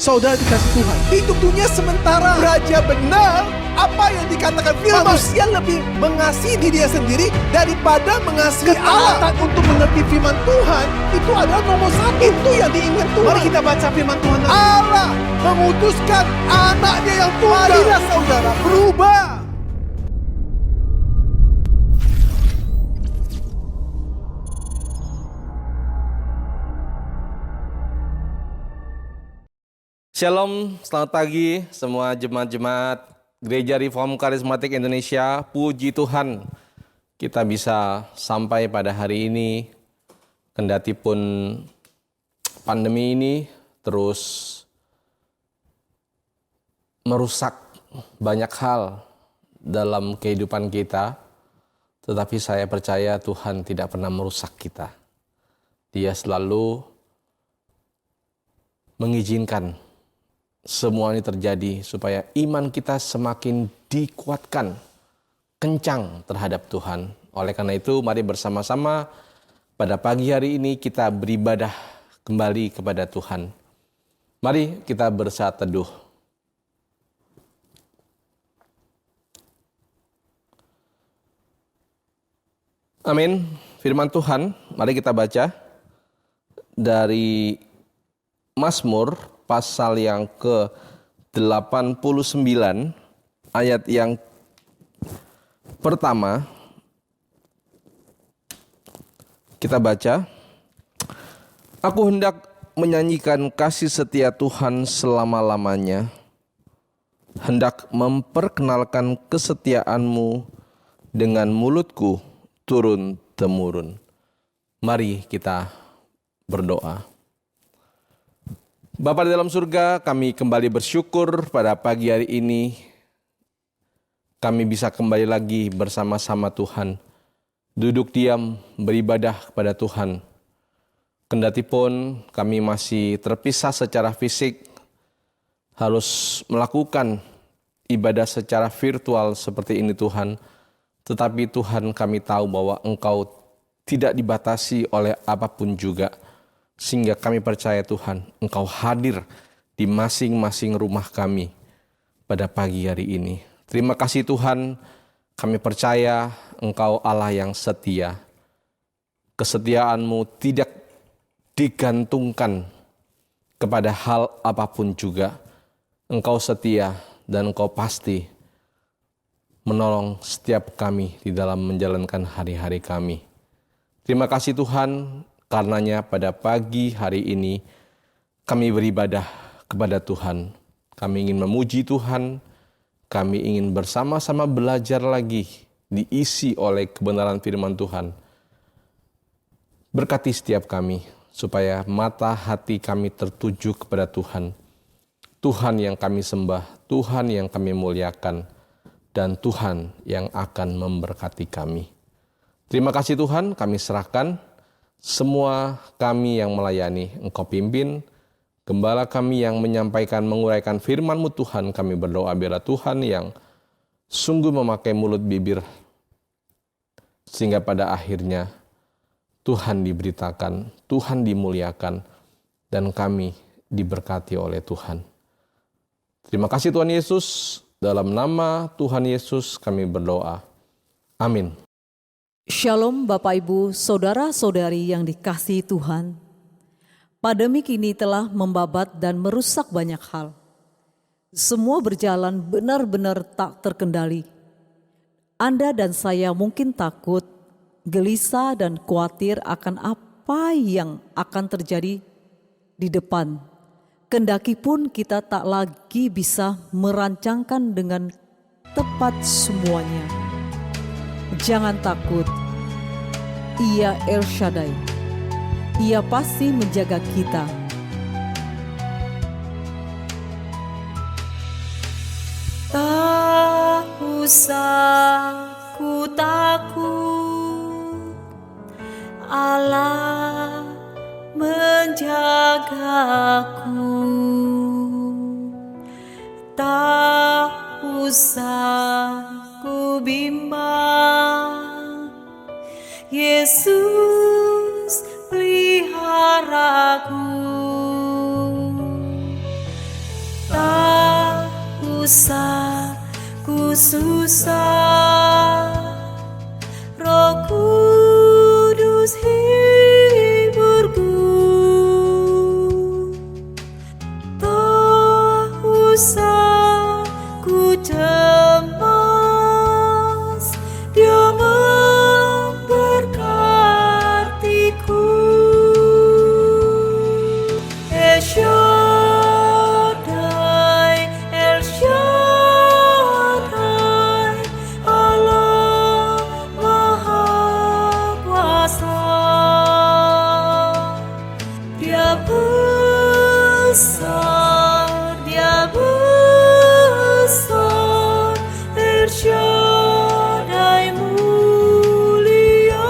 Saudara dikasih Tuhan, hidup dunia sementara. Raja benar, apa yang dikatakan firman, manusia lebih mengasihi diri sendiri daripada mengasihi Allah. Untuk mengerti firman Tuhan, itu adalah nomor satu. Itu yang diinginkan Tuhan. Mari kita baca firman Tuhan. Allah memutuskan anaknya yang tunggal. Marilah saudara berubah. Shalom, selamat pagi semua jemaat-jemaat Gereja Reform Karismatik Indonesia. Puji Tuhan, kita bisa sampai pada hari ini, kendati pun pandemi ini terus merusak banyak hal dalam kehidupan kita, tetapi saya percaya Tuhan tidak pernah merusak kita. Dia selalu mengizinkan semua ini terjadi supaya iman kita semakin dikuatkan, kencang terhadap Tuhan. Oleh karena itu, mari bersama-sama pada pagi hari ini kita beribadah kembali kepada Tuhan. Mari kita bersaat teduh. Amin. Firman Tuhan, mari kita baca dari Mazmur pasal yang ke-89 ayat yang pertama. Kita baca, "Aku hendak menyanyikan kasih setia Tuhan selama-lamanya, hendak memperkenalkan kesetiaan-Mu dengan mulutku turun-temurun." Mari kita berdoa. Bapa di dalam surga, kami kembali bersyukur pada pagi hari ini kami bisa kembali lagi bersama-sama Tuhan, duduk diam beribadah kepada Tuhan. Kendati pun kami masih terpisah secara fisik, harus melakukan ibadah secara virtual seperti ini Tuhan, tetapi Tuhan kami tahu bahwa Engkau tidak dibatasi oleh apapun juga. Sehingga kami percaya Tuhan, Engkau hadir di masing-masing rumah kami pada pagi hari ini. Terima kasih Tuhan, kami percaya Engkau Allah yang setia. Kesetiaan-Mu tidak digantungkan kepada hal apapun juga. Engkau setia dan Engkau pasti menolong setiap kami di dalam menjalankan hari-hari kami. Terima kasih Tuhan, karenanya pada pagi hari ini kami beribadah kepada Tuhan. Kami ingin memuji Tuhan, kami ingin bersama-sama belajar lagi, diisi oleh kebenaran firman Tuhan. Berkati setiap kami, supaya mata hati kami tertuju kepada Tuhan. Tuhan yang kami sembah, Tuhan yang kami muliakan, dan Tuhan yang akan memberkati kami. Terima kasih Tuhan, kami serahkan semua kami yang melayani, Engkau pimpin. Gembala kami yang menyampaikan, menguraikan firman-Mu Tuhan, kami berdoa biarlah Tuhan yang sungguh memakai mulut bibir, sehingga pada akhirnya Tuhan diberitakan, Tuhan dimuliakan, dan kami diberkati oleh Tuhan. Terima kasih Tuhan Yesus, dalam nama Tuhan Yesus kami berdoa. Amin. Shalom Bapak Ibu, Saudara-saudari yang dikasihi Tuhan. Pandemi kini telah membabat dan merusak banyak hal. Semua berjalan benar-benar tak terkendali. Anda dan saya mungkin takut, gelisah dan khawatir akan apa yang akan terjadi di depan. Kendaki pun kita tak lagi bisa merancangkan dengan tepat semuanya. Jangan takut, Ia El Shaddai, Ia pasti menjaga kita. Tak usah ku takut, Allah menjagaku. Tak usah ku bimbang, Yesus peliharaku. usah ku susah, Roh Kudus hiburku. Tak usah ku cemas, Dia memberkatiku. El Shaddai, El Shaddai, Allah Maha Kuasa. Dia besar, Dia besar, El Shaddai mulia.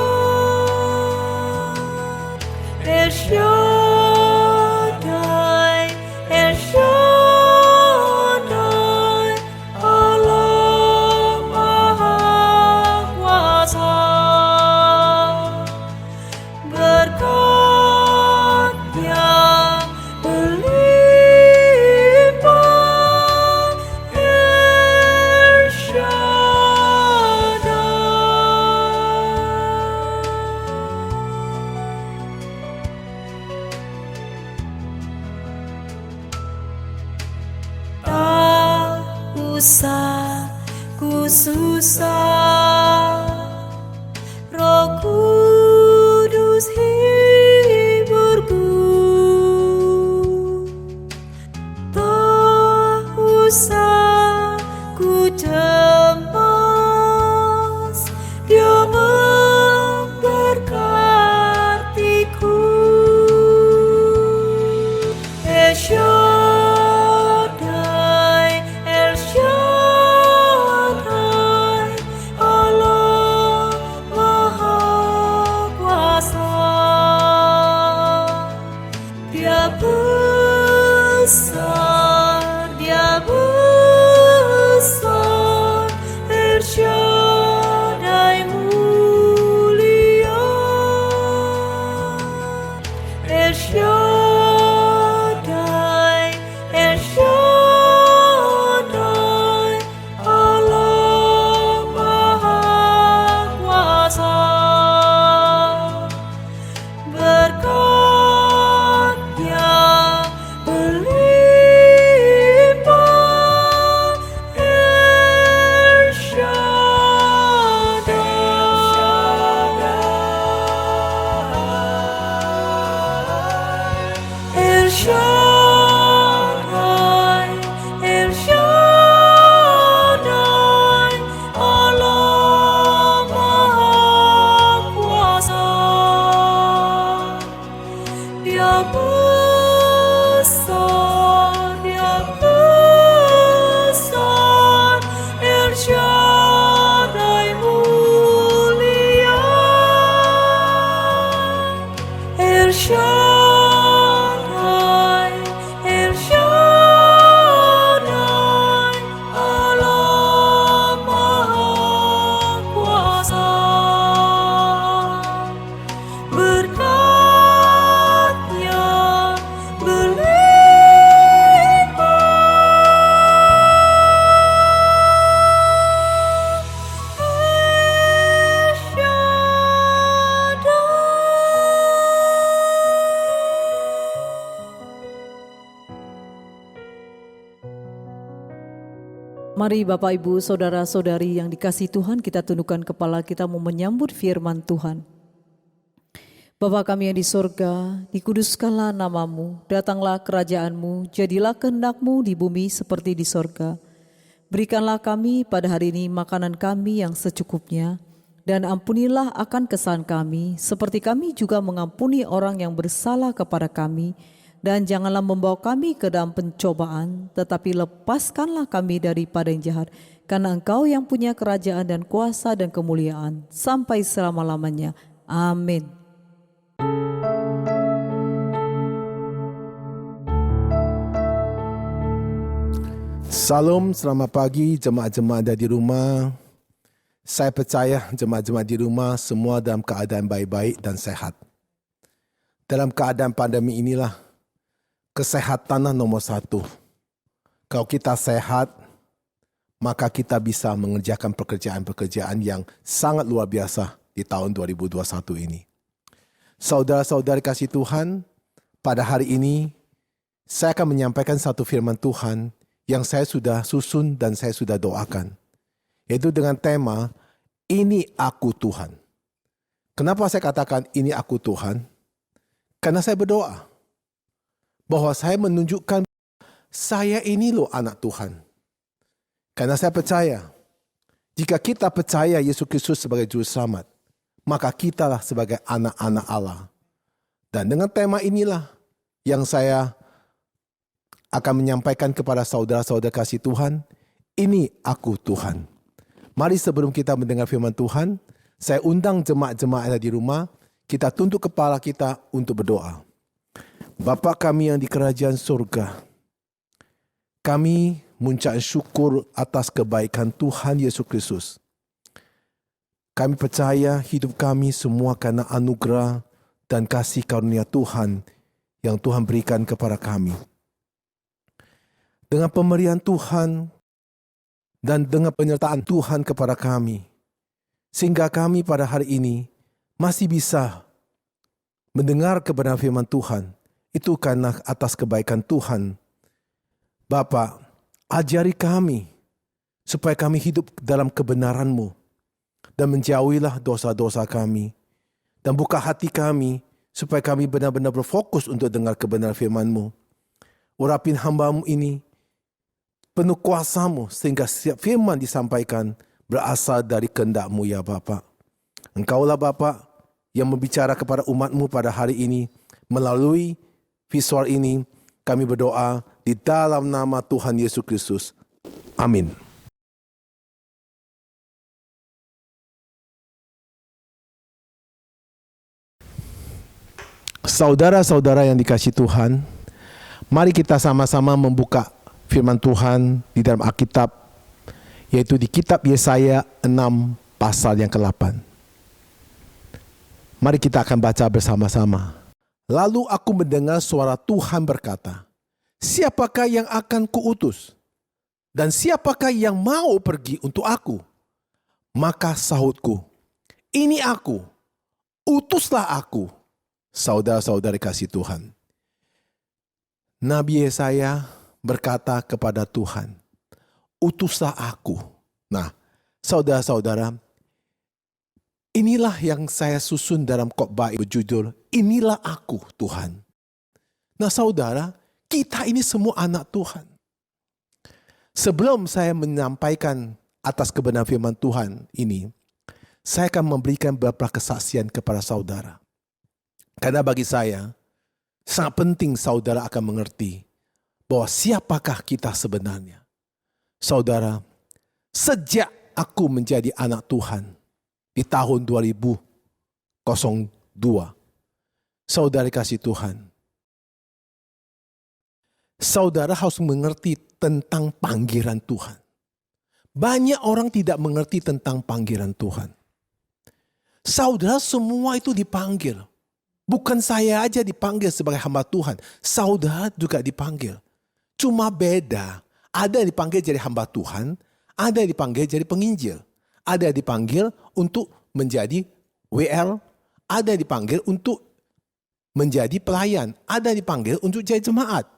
El Shaddai, El Shaddai, Allah Maha Kuasa. Berkat-Nya berlimpah, El Shaddai. Tak usah ku susah, Roh Kudus hiburku. Tak usah ku cemas, Dia memberkatiku. El Shaddai, El Shaddai, Allah Maha Kuasa. Dia besar, Dia besar, El Shaddai mulia. El Shaddai, El Shaddai, Allah Maha Kuasa. Berkat-Nya berlimpah, El Shaddai. El Shaddai, El Shaddai, Allah Maha Kuasa. Dia besar, Dia besar, El Shaddai mulia. El Shaddai, El Shaddai, Allah Maha Kuasa. Berkat-Nya Mari Bapak Ibu, Saudara-saudari yang dikasihi Tuhan, kita tundukkan kepala kita mau menyambut firman Tuhan. Bapa kami yang di sorga, dikuduskanlah namamu, datanglah kerajaanmu, jadilah kehendak-Mu di bumi seperti di sorga. Berikanlah kami pada hari ini makanan kami yang secukupnya, dan ampunilah akan kesalahan kami, seperti kami juga mengampuni orang yang bersalah kepada kami. Dan janganlah membawa kami ke dalam pencobaan, tetapi lepaskanlah kami daripada yang jahat. Karena Engkau yang punya kerajaan dan kuasa dan kemuliaan sampai selama-lamanya. Amin. Salam, selamat pagi jemaat-jemaat ada di rumah. Saya percaya jemaat-jemaat di rumah semua dalam keadaan baik-baik dan sehat. Dalam keadaan pandemi inilah, kesehatanlah nomor satu. Kalau kita sehat, maka kita bisa mengerjakan pekerjaan-pekerjaan yang sangat luar biasa di tahun 2021 ini. Saudara-saudari kasih Tuhan, pada hari ini saya akan menyampaikan satu firman Tuhan yang saya sudah susun dan saya sudah doakan. Yaitu dengan tema, ini aku Tuhan. Kenapa saya katakan ini aku Tuhan? Karena saya berdoa bahwa saya menunjukkan saya ini loh anak Tuhan. Karena saya percaya, jika kita percaya Yesus Kristus sebagai Juru Selamat, maka kitalah sebagai anak-anak Allah. Dan dengan tema inilah yang saya akan menyampaikan kepada saudara-saudara kasih Tuhan, ini aku Tuhan. Mari sebelum kita mendengar firman Tuhan, saya undang jemaat-jemaat ada di rumah, kita tunduk kepala kita untuk berdoa. Bapa kami yang di kerajaan surga, kami mengucapkan syukur atas kebaikan Tuhan Yesus Kristus. Kami percaya hidup kami semua karena anugerah dan kasih karunia Tuhan yang Tuhan berikan kepada kami. Dengan pemberian Tuhan dan dengan penyertaan Tuhan kepada kami, sehingga kami pada hari ini masih bisa mendengar kebenaran firman Tuhan, itu karena atas kebaikan Tuhan. Bapa, ajari kami supaya kami hidup dalam kebenaran-Mu dan menjauhilah dosa-dosa kami. Dan buka hati kami supaya kami benar-benar berfokus untuk dengar kebenaran firman-Mu. Urapi hamba-Mu ini penuh kuasa-Mu sehingga setiap firman disampaikan berasal dari kehendak-Mu ya Bapa. Engkaulah Bapa yang membicara kepada umat-Mu pada hari ini. Melalui visual ini kami berdoa di dalam nama Tuhan Yesus Kristus. Amin. Saudara-saudara yang dikasihi Tuhan, mari kita sama-sama membuka firman Tuhan di dalam Alkitab, yaitu di kitab Yesaya 6 pasal yang ke-8. Mari kita akan baca bersama-sama. Lalu aku mendengar suara Tuhan berkata, siapakah yang akan kuutus? Dan siapakah yang mau pergi untuk aku? Maka sahutku, ini aku, utuslah aku. Saudara-saudari kasih Tuhan, Nabi Yesaya berkata kepada Tuhan, utuslah aku. Nah, saudara-saudara, inilah yang saya susun dalam khotbah berjudul, inilah aku Tuhan. Nah saudara, kita ini semua anak Tuhan. Sebelum saya menyampaikan atas kebenaran firman Tuhan ini, saya akan memberikan beberapa kesaksian kepada saudara. Karena bagi saya, sangat penting saudara akan mengerti bahwa siapakah kita sebenarnya. Saudara, sejak aku menjadi anak Tuhan di tahun 2002, saudara kasih Tuhan, saudara harus mengerti tentang panggilan Tuhan. Banyak orang tidak mengerti tentang panggilan Tuhan. Saudara semua itu dipanggil. Bukan saya aja dipanggil sebagai hamba Tuhan. Saudara juga dipanggil. Cuma beda. Ada yang dipanggil jadi hamba Tuhan. Ada yang dipanggil jadi penginjil. Ada yang dipanggil untuk menjadi WL. Ada yang dipanggil untuk menjadi pelayan. Ada yang dipanggil untuk jadi jemaat.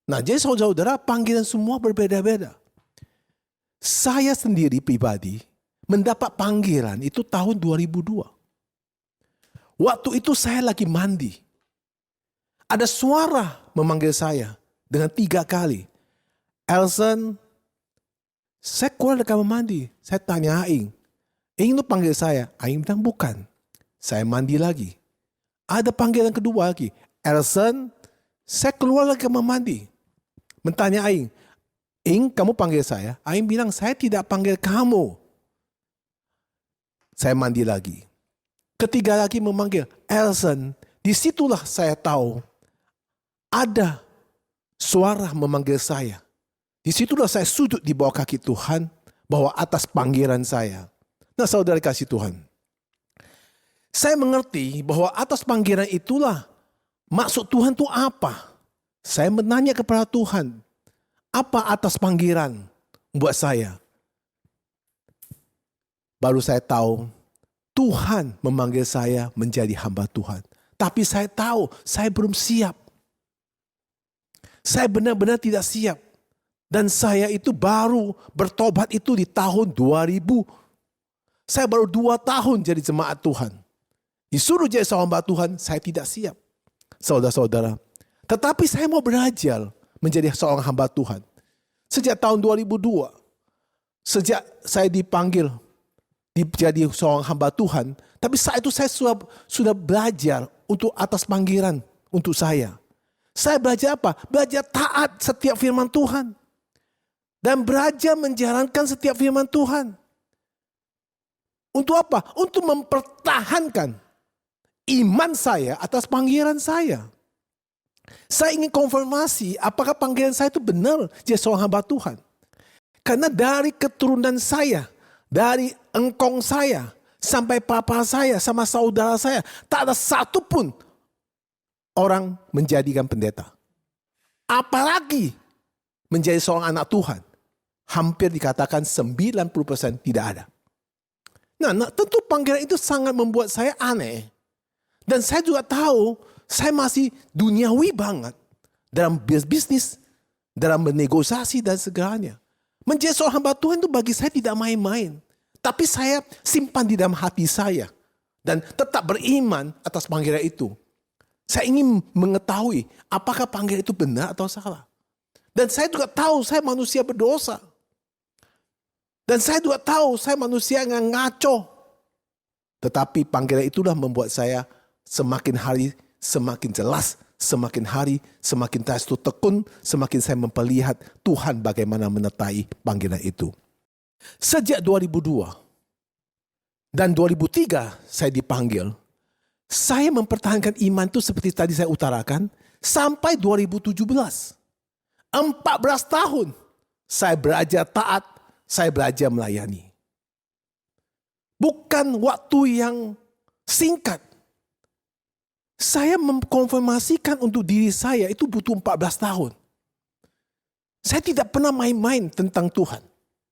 Nah, jadi saudara-saudara panggilan semua berbeda-beda. Saya sendiri pribadi mendapat panggilan itu tahun 2002. Waktu itu saya lagi mandi. Ada suara memanggil saya dengan 3 kali. Elson, saya keluar dari kamar mandi. Saya tanya Aing. Aing lu panggil saya. Aing bilang bukan. Saya mandi lagi. Ada panggilan kedua lagi. Elson, saya keluar dari kamar mandi. Mentanya Aing. Aing, kamu panggil saya. Aing bilang saya tidak panggil kamu. Saya mandi lagi. Ketiga lagi memanggil Elson. Disitulah saya tahu ada suara memanggil saya. Disitulah saya sujud di bawah kaki Tuhan bahwa atas panggilan saya. Nah saudara kasih Tuhan, saya mengerti bahwa atas panggilan itulah maksud Tuhan itu apa. Saya menanya kepada Tuhan, apa atas panggilan buat saya? baru saya tahu Tuhan memanggil saya menjadi hamba Tuhan. Tapi saya tahu saya belum siap. Saya benar-benar tidak siap. Dan saya itu baru bertobat itu di tahun 2000. Saya baru 2 tahun jadi jemaat Tuhan. Disuruh jadi seorang hamba Tuhan, saya tidak siap. Saudara-saudara. Tetapi saya mau belajar menjadi seorang hamba Tuhan. Sejak tahun 2002. Sejak saya dipanggil jadi seorang hamba Tuhan. Tapi saat itu saya sudah belajar untuk atas panggilan untuk saya. Saya belajar apa? Belajar taat setiap firman Tuhan. Dan belajar menjalankan setiap firman Tuhan. Untuk apa? Untuk mempertahankan iman saya atas panggilan saya. Saya ingin konfirmasi apakah panggilan saya itu benar jadi seorang hamba Tuhan. Karena dari keturunan saya, dari engkong saya, sampai papa saya, sama saudara saya, tak ada satupun orang menjadikan pendeta. Apalagi menjadi seorang anak Tuhan. Hampir dikatakan 90% tidak ada. Nah, tentu panggilan itu sangat membuat saya aneh. Dan saya juga tahu saya masih duniawi banget dalam bisnis, dalam bernegosiasi dan segalanya. Menjadi seorang hamba Tuhan itu bagi saya tidak main-main. Tapi saya simpan di dalam hati saya. Dan tetap beriman atas panggilan itu. Saya ingin mengetahui apakah panggilan itu benar atau salah. Dan saya juga tahu saya manusia berdosa. Dan saya juga tahu saya manusia yang ngaco. Tetapi panggilan itulah membuat saya semakin hari semakin jelas. Semakin hari semakin saya tekun. Semakin saya memperlihat Tuhan bagaimana menyertai panggilan itu. Sejak 2002 dan 2003 saya dipanggil. Saya mempertahankan iman itu seperti tadi saya utarakan. Sampai 2017. 14 tahun saya belajar taat. Saya belajar melayani. Bukan waktu yang singkat. Saya mengkonfirmasikan untuk diri saya itu butuh 14 tahun. Saya tidak pernah main-main tentang Tuhan.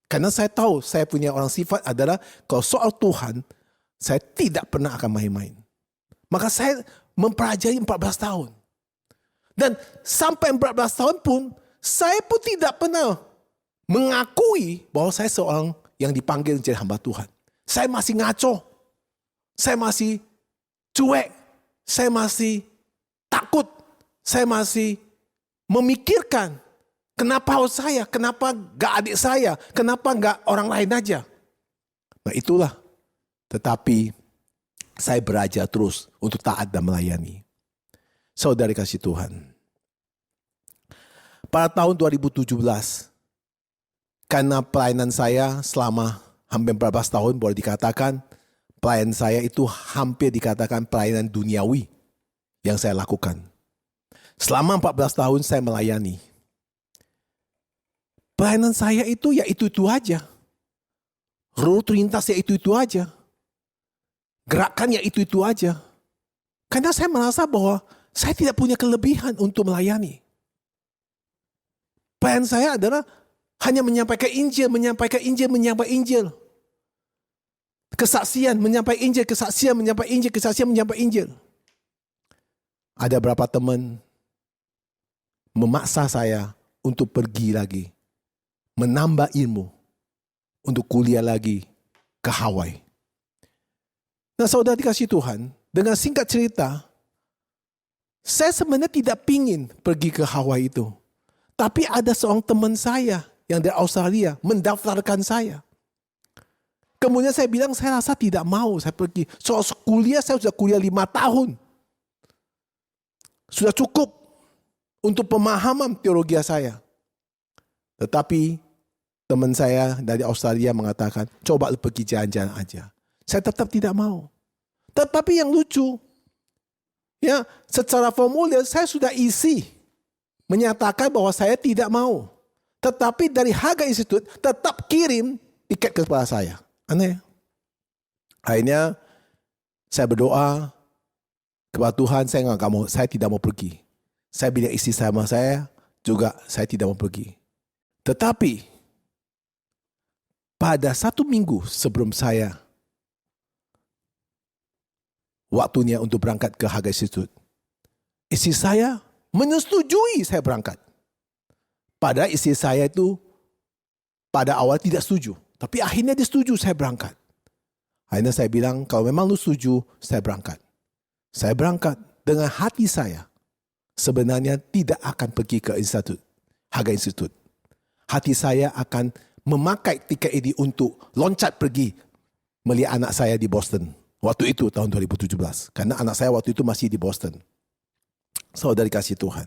Karena saya tahu saya punya orang sifat adalah kalau soal Tuhan, saya tidak pernah akan main-main. Maka saya mempelajari 14 tahun. Dan sampai 14 tahun pun, saya pun tidak pernah mengakui bahwa saya seorang yang dipanggil menjadi hamba Tuhan. Saya masih ngaco. Saya masih cuek. Saya masih takut. Saya masih memikirkan kenapa harus saya, kenapa gak adik saya, kenapa gak orang lain aja. Nah itulah. Tetapi saya belajar terus untuk taat dan melayani. Saudara kasih Tuhan. Pada tahun 2017, karena pelayanan saya selama hampir 14 tahun boleh dikatakan pelayanan saya itu hampir dikatakan pelayanan duniawi yang saya lakukan. Selama 14 tahun saya melayani. Pelayanan saya itu ya itu-itu aja. Rute lintas ya itu-itu aja. Gerakan ya itu-itu aja. Karena saya merasa bahwa saya tidak punya kelebihan untuk melayani. Pelayanan saya adalah hanya menyampaikan Injil, menyampaikan Injil, menyampaikan Injil. Kesaksian, menyampaikan Injil, kesaksian, menyampaikan Injil, kesaksian, menyampaikan Injil. Ada berapa teman memaksa saya untuk pergi lagi. Menambah ilmu. Untuk kuliah lagi ke Hawaii. Nah saudara dikasih Tuhan, dengan singkat cerita, saya sebenarnya tidak pingin pergi ke Hawaii itu. Tapi ada seorang teman saya yang dari Australia mendaftarkan saya. Kemudian saya bilang saya rasa tidak mau saya pergi. Soal kuliah saya sudah kuliah 5 tahun. Sudah cukup untuk pemahaman teologi saya. Tetapi teman saya dari Australia mengatakan coba pergi jalan-jalan aja. Saya tetap tidak mau. Tetapi yang lucu, ya secara formulir saya sudah isi menyatakan bahwa saya tidak mau. Tetapi dari Haga Institute tetap kirim tiket kepada saya. Aneh. Akhirnya saya berdoa kepada Tuhan, saya tidak mau pergi. Saya bilang istri sama saya juga saya tidak mau pergi. Tetapi pada 1 minggu sebelum saya waktunya untuk berangkat ke Hagai Institute, istri saya menyetujui saya berangkat. Padahal istri saya itu pada awal tidak setuju. Tapi akhirnya dia setuju saya berangkat. Akhirnya saya bilang, kalau memang lu setuju, saya berangkat. Saya berangkat dengan hati saya. Sebenarnya tidak akan pergi ke Institut, Hagai Institute. Hati saya akan memakai tiket ini untuk loncat pergi melihat anak saya di Boston. Waktu itu tahun 2017. Karena anak saya waktu itu masih di Boston. Saudara kasih Tuhan.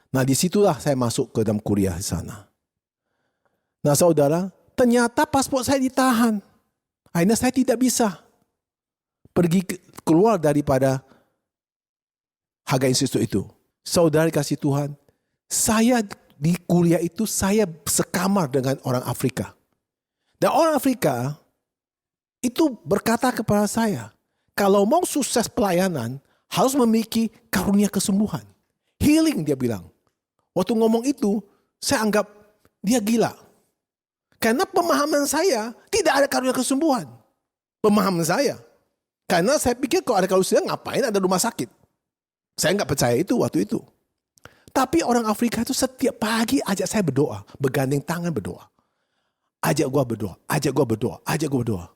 Nah disitulah saya masuk ke dalam kuliah di sana. Nah saudara, ternyata paspor saya ditahan. Akhirnya saya tidak bisa pergi keluar daripada Hagai Institute itu. Saudara kasih Tuhan, saya di kuliah itu saya sekamar dengan orang Afrika. Dan orang Afrika itu berkata kepada saya, kalau mau sukses pelayanan harus memiliki karunia kesembuhan. Healing dia bilang. Waktu ngomong itu saya anggap dia gila. Karena pemahaman saya tidak ada karunia kesembuhan. Pemahaman saya. Karena saya pikir kalau ada karunia kesembuhan ngapain ada rumah sakit. Saya nggak percaya itu waktu itu. Tapi orang Afrika itu setiap pagi ajak saya berdoa. Bergandeng tangan berdoa. Ajak gua berdoa. Ajak gua berdoa. Ajak gua berdoa.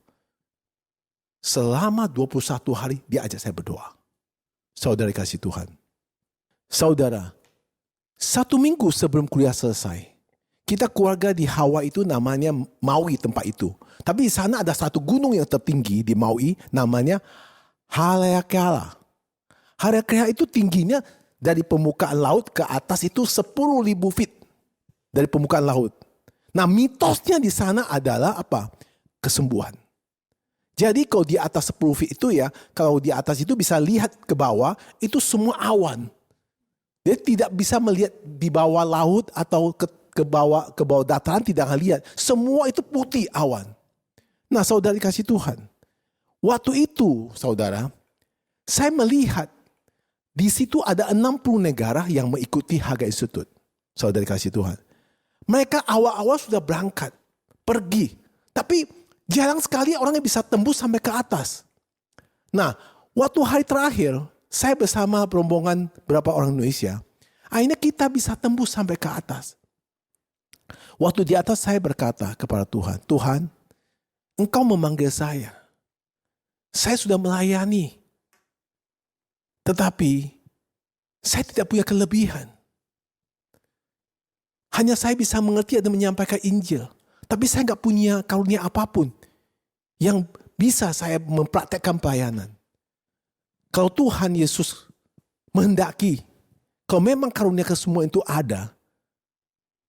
Selama 21 hari dia ajak saya berdoa. Saudara kasih Tuhan. Saudara, 1 minggu sebelum kuliah selesai, kita keluarga di Hawaii itu namanya Maui tempat itu. Tapi di sana ada satu gunung yang tertinggi di Maui namanya Haleakala. Haleakala itu tingginya dari permukaan laut ke atas itu 10.000 feet dari permukaan laut. Nah mitosnya di sana adalah apa? Kesembuhan. Jadi kalau di atas 10 feet itu ya, kalau di atas itu bisa lihat ke bawah, itu semua awan. Dia tidak bisa melihat di bawah laut atau ke bawah dataran, tidak akan lihat. Semua itu putih awan. Nah saudara dikasih Tuhan. Waktu itu saudara, saya melihat di situ ada 60 negara yang mengikuti Hagai Institute. Saudara dikasih Tuhan. Mereka awal-awal sudah berangkat, pergi. Tapi jarang sekali orang yang bisa tembus sampai ke atas. Nah, waktu hari terakhir, saya bersama rombongan beberapa orang Indonesia, akhirnya kita bisa tembus sampai ke atas. Waktu di atas saya berkata kepada Tuhan, Tuhan, Engkau memanggil saya. Saya sudah melayani. Tetapi, saya tidak punya kelebihan. Hanya saya bisa mengerti dan menyampaikan Injil. Tapi saya nggak punya karunia apapun yang bisa saya mempraktekkan pelayanan. Kalau Tuhan Yesus menghendaki, kalau memang karunia kesembuhan itu ada,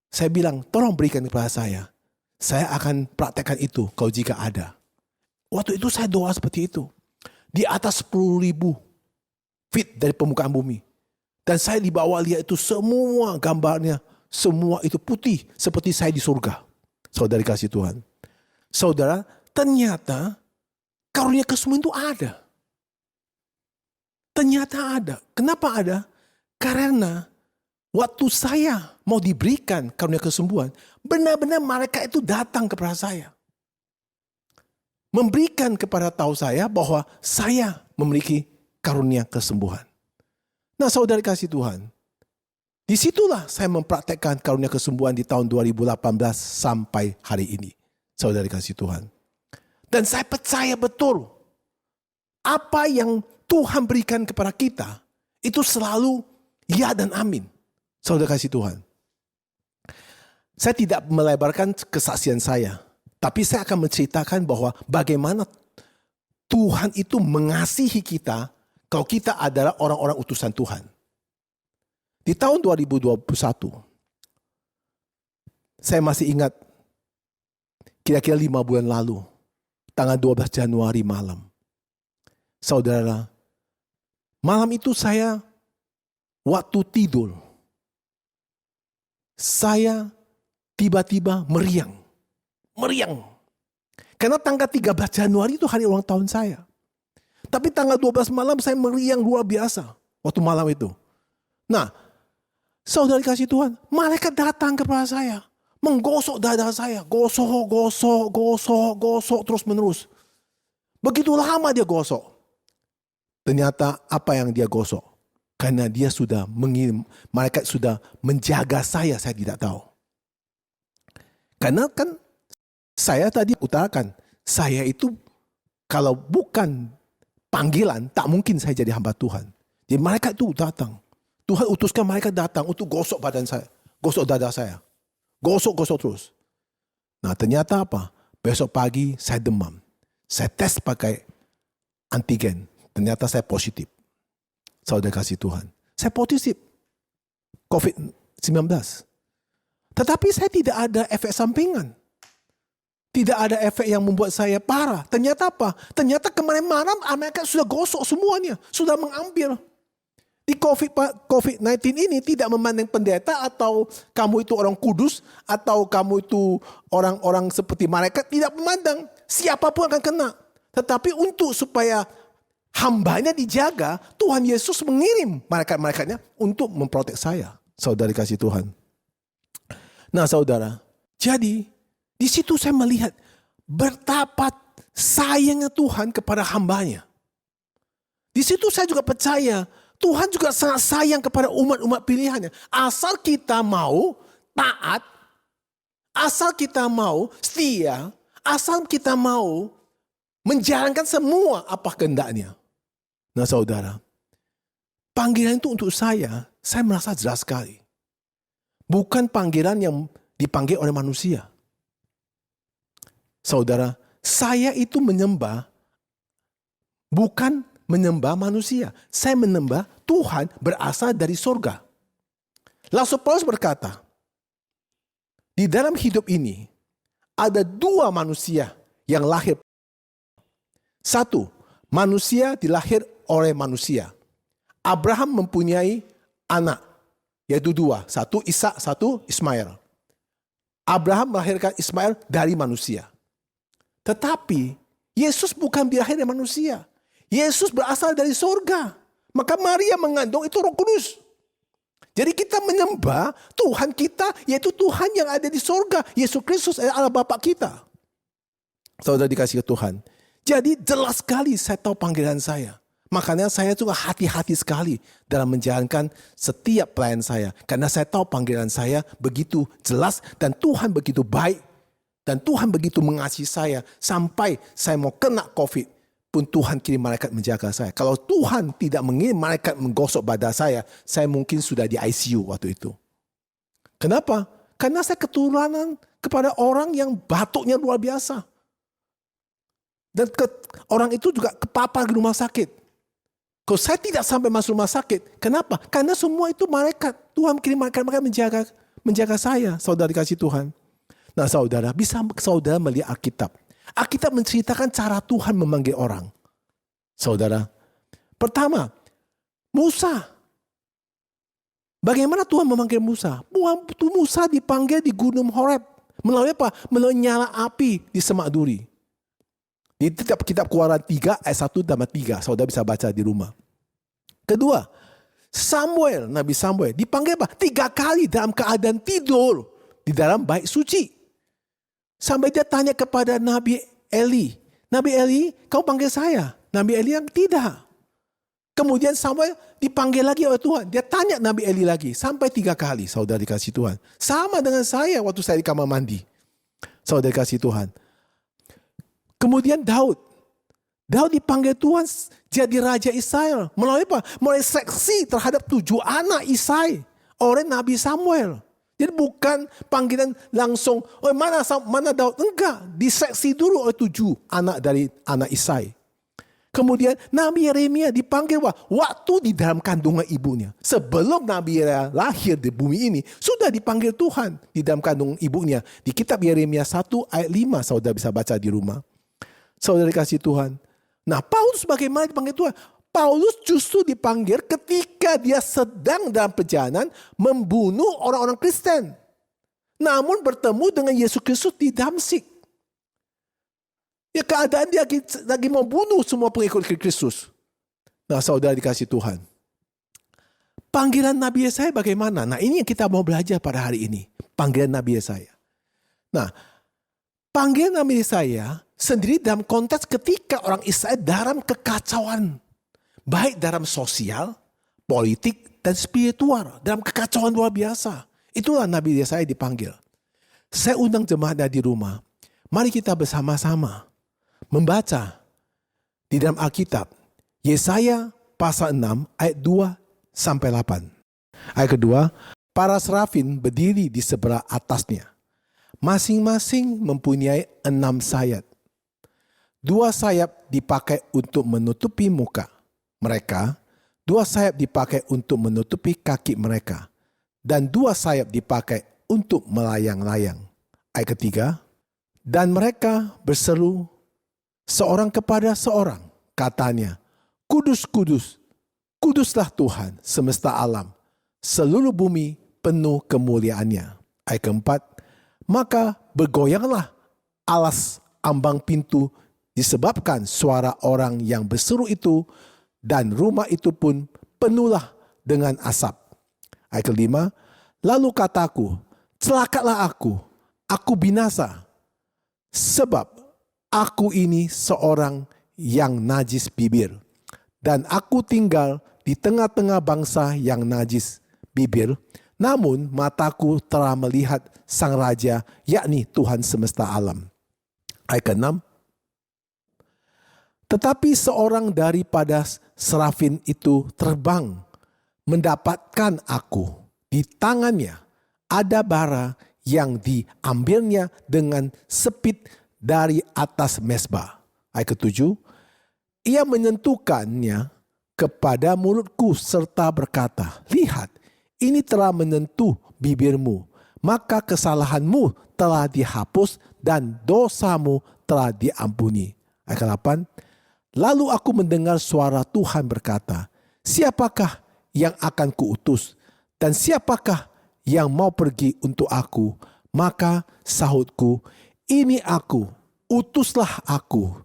saya bilang, tolong berikan kepada saya. Saya akan praktekkan itu kalau jika ada. Waktu itu saya doa seperti itu. Di atas 10.000 feet dari permukaan bumi. Dan saya di bawah lihat itu semua gambarnya, semua itu putih seperti saya di surga. Saudara kasih Tuhan. Saudara, ternyata karunia kesembuhan itu ada. Ternyata ada. Kenapa ada? Karena waktu saya mau diberikan karunia kesembuhan, benar-benar mereka itu datang kepada saya. Memberikan kepada tahu saya bahwa saya memiliki karunia kesembuhan. Nah saudara kasih Tuhan, disitulah saya mempraktekkan karunia kesembuhan di tahun 2018 sampai hari ini. Saudara kasih Tuhan. Dan saya percaya betul, apa yang Tuhan berikan kepada kita, itu selalu ya dan amin. Saudara kasih Tuhan. Saya tidak melebarkan kesaksian saya. Tapi saya akan menceritakan bahwa bagaimana Tuhan itu mengasihi kita kalau kita adalah orang-orang utusan Tuhan. Di tahun 2021, saya masih ingat kira-kira 5 bulan lalu, tanggal 12 Januari malam. Saudara, malam itu saya waktu tidur, saya tiba-tiba meriang. Karena tanggal 13 Januari itu hari ulang tahun saya. Tapi tanggal 12 malam saya meriang luar biasa waktu malam itu. Nah, saudara kasih Tuhan, malaikat datang kepada saya. menggosok dada saya. Gosok terus menerus. Begitu lama dia gosok. Ternyata apa yang dia gosok? Karena dia sudah mengirim, malaikat sudah menjaga saya tidak tahu. Karena kan saya tadi utarakan, saya itu kalau bukan panggilan, tak mungkin saya jadi hamba Tuhan. Jadi malaikat itu datang. Tuhan utuskan malaikat datang untuk gosok badan saya. Gosok dada saya. Gosok terus. Nah ternyata apa? Besok pagi saya demam. Saya tes pakai antigen. Ternyata saya positif. Saudara kasih Tuhan. Saya positif COVID-19. Tetapi saya tidak ada efek sampingan. Tidak ada efek yang membuat saya parah. Ternyata apa? Ternyata kemarin malam mereka sudah gosok semuanya. Sudah mengambil. Di COVID-19 ini tidak memandang pendeta atau kamu itu orang kudus atau kamu itu orang-orang seperti malaikat. Tidak memandang. Siapapun akan kena. Tetapi untuk supaya hambanya dijaga, Tuhan Yesus mengirim malaikat-malaikatnya untuk memprotek saya. Saudara kasih Tuhan. Nah saudara, jadi di situ saya melihat betapa sayangnya Tuhan kepada hambanya. Di situ saya juga percaya Tuhan juga sangat sayang kepada umat-umat pilihannya. Asal kita mau taat, asal kita mau setia, asal kita mau menjalankan semua apa kehendaknya. Nah saudara, panggilan itu untuk saya merasa jelas sekali. Bukan panggilan yang dipanggil oleh manusia. Saudara, saya itu menyembah bukan menyembah manusia. Saya menyembah Tuhan berasal dari surga. Rasul Paulus berkata, di dalam hidup ini ada dua manusia yang lahir. Satu, manusia dilahir oleh manusia. Abraham mempunyai anak, yaitu dua. Satu Ishak, satu Ismail. Abraham melahirkan Ismail dari manusia. Tetapi Yesus bukan dilahir dari manusia. Yesus berasal dari surga. Maka Maria mengandung itu Roh Kudus. Jadi kita menyembah Tuhan kita, yaitu Tuhan yang ada di surga. Yesus Kristus adalah Bapa kita. Saudara dikasih ke Tuhan. Jadi jelas sekali saya tahu panggilan saya. Makanya saya juga hati-hati sekali dalam menjalankan setiap pelayan saya. Karena saya tahu panggilan saya begitu jelas dan Tuhan begitu baik. Dan Tuhan begitu mengasihi saya sampai saya mau kena COVID pun Tuhan kirim malaikat menjaga saya. Kalau Tuhan tidak mengirim malaikat menggosok badan saya mungkin sudah di ICU waktu itu. Kenapa? Karena saya keturunan kepada orang yang batuknya luar biasa. Dan orang itu juga kepapar di rumah sakit. Kalau saya tidak sampai masuk rumah sakit, kenapa? Karena semua itu malaikat. Tuhan kirim malaikat menjaga saya, saudara dikasih Tuhan. Nah saudara, bisa saudara melihat Alkitab. Alkitab menceritakan cara Tuhan memanggil orang. Saudara, pertama, Musa. Bagaimana Tuhan memanggil Musa? Musa dipanggil di Gunung Horeb. Melalui apa? Melalui nyala api di semak duri. Di kitab Keluaran 3 ayat 1 dan 3. Saudara bisa baca di rumah. Kedua, Nabi Samuel dipanggil apa? 3 kali dalam keadaan tidur di dalam bait suci. Sampai dia tanya kepada Nabi Eli. Nabi Eli, kau panggil saya. Nabi Eli yang tidak. Kemudian Samuel dipanggil lagi oleh Tuhan. Dia tanya Nabi Eli lagi. Sampai 3 kali saudara dikasih Tuhan. Sama dengan saya waktu saya di kamar mandi. Saudara dikasih Tuhan. Kemudian Daud. Daud dipanggil Tuhan jadi Raja Israel. Melalui apa? Melalui seksi terhadap 7 anak Isai oleh Nabi Samuel. Jadi bukan panggilan langsung, mana Daud? Enggak, diseksi dulu oleh 7 anak dari anak Isai. Kemudian Nabi Yeremia dipanggil waktu di dalam kandungan ibunya. Sebelum Nabi Yeremia lahir di bumi ini, sudah dipanggil Tuhan di dalam kandungan ibunya. Di kitab Yeremia 1 ayat 5, saudara bisa baca di rumah. Saudara dikasih Tuhan. Nah Paulus bagaimana dipanggil Tuhan? Paulus justru dipanggil ketika dia sedang dalam perjalanan membunuh orang-orang Kristen. Namun bertemu dengan Yesus Kristus di Damsyik. Ya keadaan dia lagi mau bunuh semua pengikut Kristus. Nah saudara dikasih Tuhan. Panggilan Nabi Yesaya bagaimana? Nah ini yang kita mau belajar pada hari ini. Panggilan Nabi Yesaya. Nah, panggilan Nabi Yesaya sendiri dalam konteks ketika orang Israel dalam kekacauan. Baik dalam sosial, politik, dan spiritual. Dalam kekacauan luar biasa. Itulah Nabi Yesaya dipanggil. Saya undang jemaat di rumah. Mari kita bersama-sama membaca di dalam Alkitab. Yesaya pasal 6 ayat 2 sampai 8. Ayat kedua, para serafin berdiri di sebelah atasnya. Masing-masing mempunyai 6 sayap. 2 sayap dipakai untuk menutupi muka mereka, 2 sayap dipakai untuk menutupi kaki mereka, dan 2 sayap dipakai untuk melayang-layang. Ayat ketiga, dan mereka berseru seorang kepada seorang, katanya, Kudus, kudus, kuduslah Tuhan semesta alam, seluruh bumi penuh kemuliaannya. Ayat keempat, maka bergoyanglah alas ambang pintu disebabkan suara orang yang berseru itu, dan rumah itu pun penuhlah dengan asap. Ayat kelima, lalu kataku, celakalah aku binasa, sebab aku ini seorang yang najis bibir, dan aku tinggal di tengah-tengah bangsa yang najis bibir, namun mataku telah melihat Sang Raja, yakni Tuhan semesta alam. Ayat ke-6, tetapi seorang daripada serafin itu terbang mendapatkan aku. Di tangannya ada bara yang diambilnya dengan sepit dari atas mezbah. Ayat ke-7, ia menyentuhkannya kepada mulutku serta berkata, lihat, ini telah menyentuh bibirmu, maka kesalahanmu telah dihapus dan dosamu telah diampuni. Ayat ke-8, lalu aku mendengar suara Tuhan berkata, siapakah yang akan kuutus dan siapakah yang mau pergi untuk aku? Maka sahutku, ini aku, utuslah aku.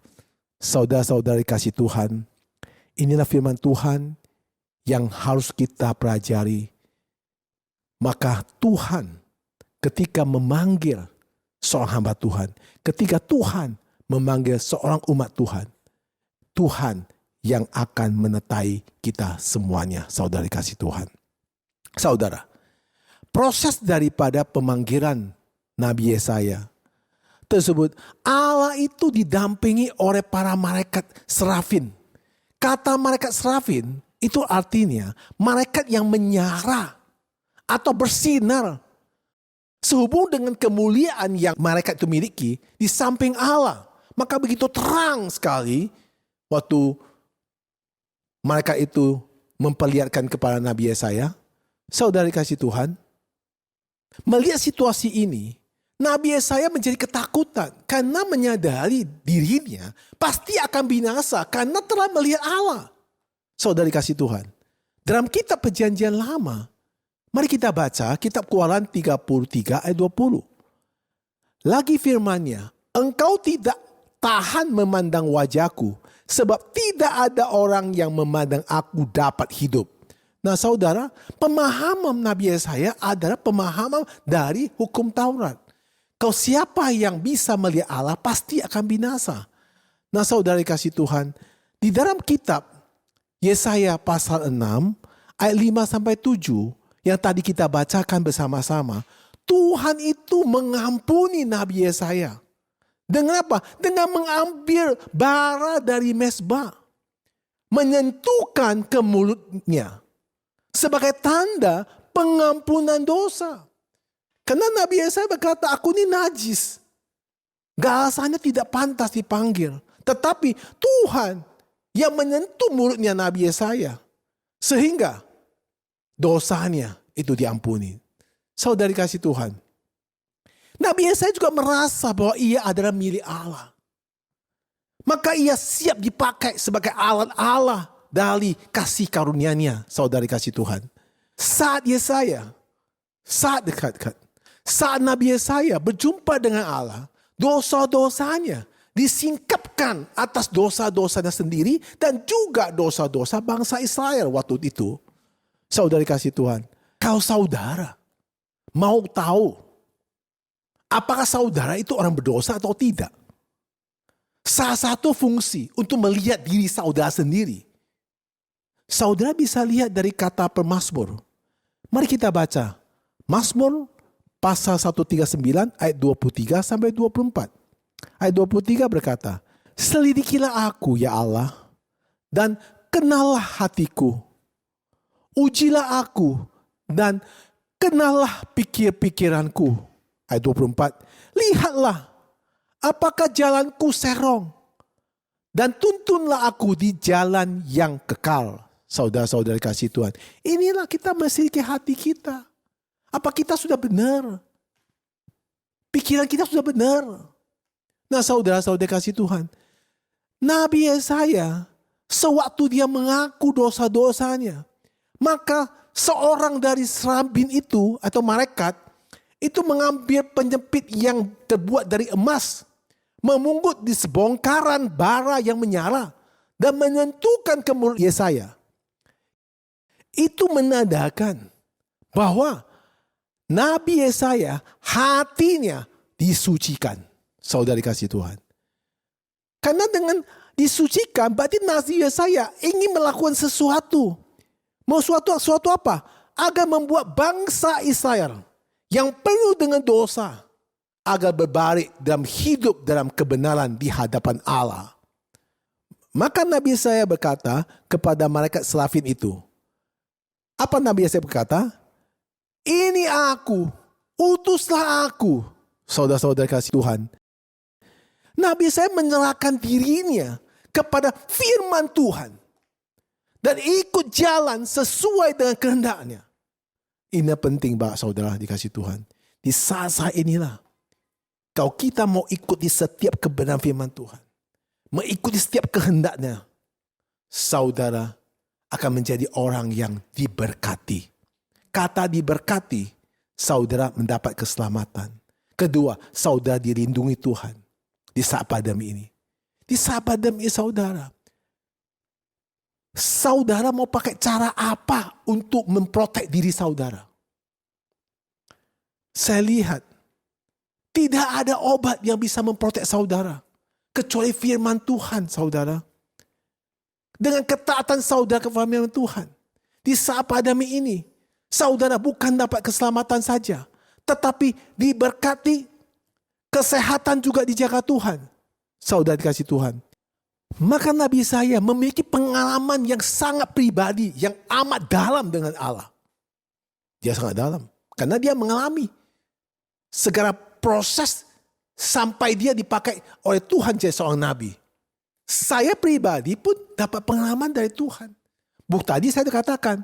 Saudara-saudari kasih Tuhan, inilah firman Tuhan yang harus kita pelajari. Maka Tuhan ketika memanggil seorang hamba Tuhan, ketika Tuhan memanggil seorang umat Tuhan, Tuhan yang akan menyertai kita semuanya, saudari kasih Tuhan. Saudara, proses daripada pemanggilan Nabi Yesaya tersebut, Allah itu didampingi oleh para malaikat serafin. Kata malaikat serafin itu artinya malaikat yang menyala atau bersinar sehubung dengan kemuliaan yang malaikat itu miliki di samping Allah. Maka begitu terang sekali waktu malaikat itu memperlihatkan kepada Nabi Yesaya. Saudari kasih Tuhan, melihat situasi ini, Nabi Yesaya menjadi ketakutan karena menyadari dirinya pasti akan binasa karena telah melihat Allah. Saudari kasih Tuhan, dalam kitab Perjanjian Lama, mari kita baca kitab Keluaran 33 ayat 20. Lagi firman-Nya, engkau tidak tahan memandang wajahku, sebab tidak ada orang yang memandang aku dapat hidup. Nah saudara, pemahaman Nabi Yesaya adalah pemahaman dari hukum Taurat. Kalau siapa yang bisa melihat Allah pasti akan binasa. Nah saudara kasih Tuhan, di dalam kitab Yesaya pasal 6 ayat 5-7 yang tadi kita bacakan bersama-sama, Tuhan itu mengampuni Nabi Yesaya. Dengan apa? Dengan mengambil bara dari mezbah, menyentuhkan ke mulutnya sebagai tanda pengampunan dosa. Karena Nabi Yesaya berkata, aku ini najis. Rasanya tidak pantas dipanggil. Tetapi Tuhan yang menyentuh mulutnya Nabi Yesaya, sehingga dosanya itu diampuni. Saudari kasih Tuhan, Nabi Yesaya juga merasa bahwa ia adalah milik Allah. Maka ia siap dipakai sebagai alat Allah dari kasih karunia-Nya, saudari kasih Tuhan. Saat Nabi Yesaya berjumpa dengan Allah, dosa-dosanya disingkapkan atas dosa-dosanya sendiri dan juga dosa-dosa bangsa Israel waktu itu. Saudari kasih Tuhan, kalau saudara mau tahu apakah saudara itu orang berdosa atau tidak? Salah satu fungsi untuk melihat diri saudara sendiri, saudara bisa lihat dari kata pemazmur. Mari kita baca Mazmur pasal 139 ayat 23 sampai 24. Ayat 23 berkata, "Selidikilah aku ya Allah, dan kenallah hatiku. Ujilah aku dan kenallah pikir-pikiranku." Ayat 24, "Lihatlah apakah jalanku serong, dan tuntunlah aku di jalan yang kekal." Saudara-saudara kasih Tuhan, inilah kita meselidiki hati kita. Apa kita sudah benar? Pikiran kita sudah benar. Nah, saudara-saudara kasih Tuhan, Nabi Yesaya sewaktu dia mengaku dosa-dosanya, maka seorang dari serabin itu atau malaikat itu mengambil penyempit yang terbuat dari emas, memungut di sebongkaran bara yang menyala dan menyentuhkan ke mulut Yesaya. Itu menandakan bahwa Nabi Yesaya hatinya disucikan. Saudara kasih Tuhan. Karena dengan disucikan berarti Nabi Yesaya ingin melakukan sesuatu. Mau suatu apa? Agar membuat bangsa Israel yang penuh dengan dosa agar berbalik dalam hidup dalam kebenaran di hadapan Allah. Maka Nabi Yesaya berkata kepada malaikat serafin itu. Apa Nabi Yesaya berkata? "Ini aku, utuslah aku." Saudara-saudara kasih Tuhan. Nabi Yesaya menyerahkan dirinya kepada firman Tuhan. Dan ikut jalan sesuai dengan kehendaknya. Ini penting bagi saudara dikasih Tuhan. Di saat-saat inilah. Kalau kita mau ikuti setiap kebenaran firman Tuhan. Mengikuti setiap kehendaknya. Saudara akan menjadi orang yang diberkati. Kata diberkati, saudara mendapat keselamatan. Kedua, saudara dilindungi Tuhan di saat pandemi ini. Di saat pandemi saudara mau pakai cara apa untuk memprotek diri saudara? Saya lihat tidak ada obat yang bisa memprotek saudara kecuali firman Tuhan saudara. Dengan ketaatan saudara kepada firman Tuhan. Di saat pandemi ini, saudara bukan dapat keselamatan saja, tetapi diberkati, kesehatan juga dijaga Tuhan. Saudara dikasih Tuhan. Maka Nabi Yesaya memiliki pengalaman yang sangat pribadi, yang amat dalam dengan Allah. Dia sangat dalam, karena dia mengalami segala proses sampai dia dipakai oleh Tuhan jadi seorang nabi. Saya pribadi pun dapat pengalaman dari Tuhan. Tadi saya katakan,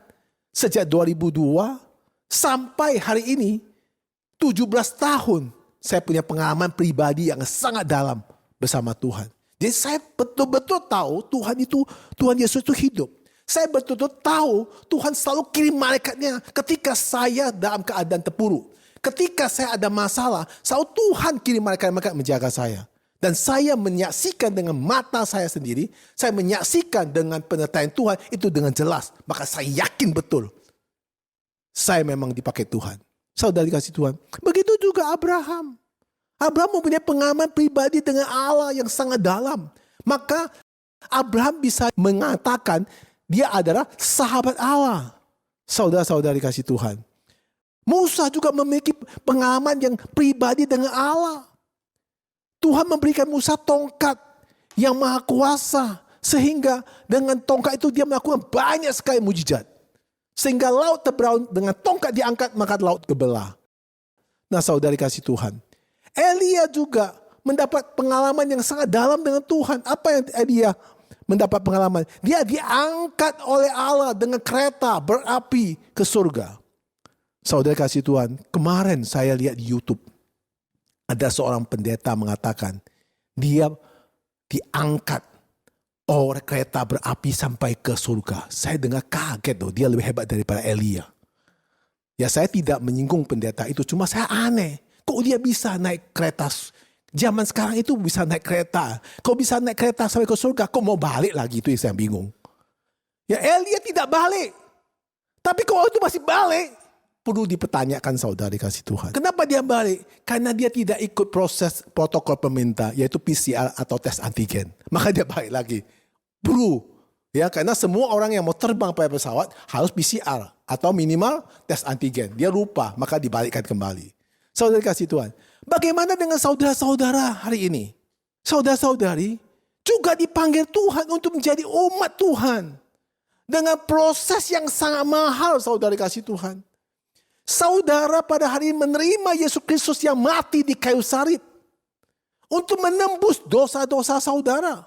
sejak 2002 sampai hari ini, 17 tahun saya punya pengalaman pribadi yang sangat dalam bersama Tuhan. Jadi saya betul-betul tahu Tuhan Yesus itu hidup. Saya betul-betul tahu Tuhan selalu kirim malaikatnya ketika saya dalam keadaan terpuruk. Ketika saya ada masalah, selalu Tuhan kirim malaikat-malaikat menjaga saya. Dan saya menyaksikan dengan mata saya sendiri, saya menyaksikan dengan penyertaan Tuhan itu dengan jelas. Maka saya yakin betul, saya memang dipakai Tuhan. Saudara dikasih Tuhan. Begitu juga Abraham. Abraham mempunyai pengalaman pribadi dengan Allah yang sangat dalam. Maka Abraham bisa mengatakan dia adalah sahabat Allah. Saudara-saudara dikasih Tuhan. Musa juga memiliki pengalaman yang pribadi dengan Allah. Tuhan memberikan Musa tongkat yang maha kuasa. Sehingga dengan tongkat itu dia melakukan banyak sekali mujizat. Sehingga laut terbelah dengan tongkat diangkat maka laut terbelah. Nah saudara dikasih Tuhan. Elia juga mendapat pengalaman yang sangat dalam dengan Tuhan. Apa yang Elia mendapat pengalaman? Dia diangkat oleh Allah dengan kereta berapi ke surga. Saudara kasih Tuhan, kemarin saya lihat di YouTube. Ada seorang pendeta mengatakan, dia diangkat oleh kereta berapi sampai ke surga. Saya dengar kaget loh, dia lebih hebat daripada Elia. Ya saya tidak menyinggung pendeta itu, cuma saya aneh. Kok dia bisa naik kereta? Zaman sekarang itu bisa naik kereta. Kok bisa naik kereta sampai ke surga? Kok mau balik lagi? Itu yang saya bingung. Ya Elia tidak balik. Tapi kok itu masih balik? perlu dipertanyakan saudara dikasih Tuhan. Kenapa dia balik? Karena dia tidak ikut proses protokol pemerintah, yaitu PCR atau tes antigen. Maka dia balik lagi. Perlu. Ya, karena semua orang yang mau terbang pakai pesawat harus PCR atau minimal tes antigen. Dia lupa, maka dibalikkan kembali. Saudara dikasih Tuhan. Bagaimana dengan saudara-saudara hari ini? Saudara-saudari juga dipanggil Tuhan untuk menjadi umat Tuhan. Dengan proses yang sangat mahal, saudara dikasih Tuhan. Saudara pada hari ini menerima Yesus Kristus yang mati di kayu salib untuk menembus dosa-dosa saudara.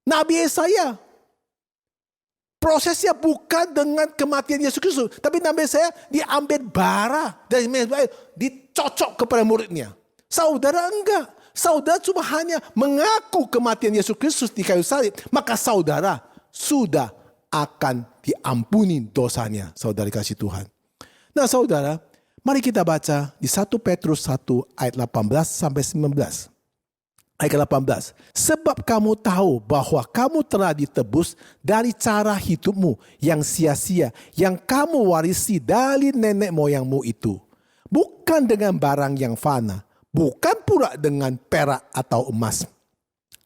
Nabi Yesaya, prosesnya bukan dengan kematian Yesus Kristus, tapi Nabi Yesaya diambil bara dari mezbah, dicocok kepada muridnya. Saudara enggak. Saudara cuma hanya mengaku kematian Yesus Kristus di kayu salib, maka saudara sudah akan diampuni dosanya. Saudara dikasih Tuhan. Nah saudara, mari kita baca di 1 Petrus 1 ayat 18 sampai 19. Ayat 18. Sebab kamu tahu bahwa kamu telah ditebus dari cara hidupmu yang sia-sia, yang kamu warisi dari nenek moyangmu itu. Bukan dengan barang yang fana, bukan pula dengan perak atau emas.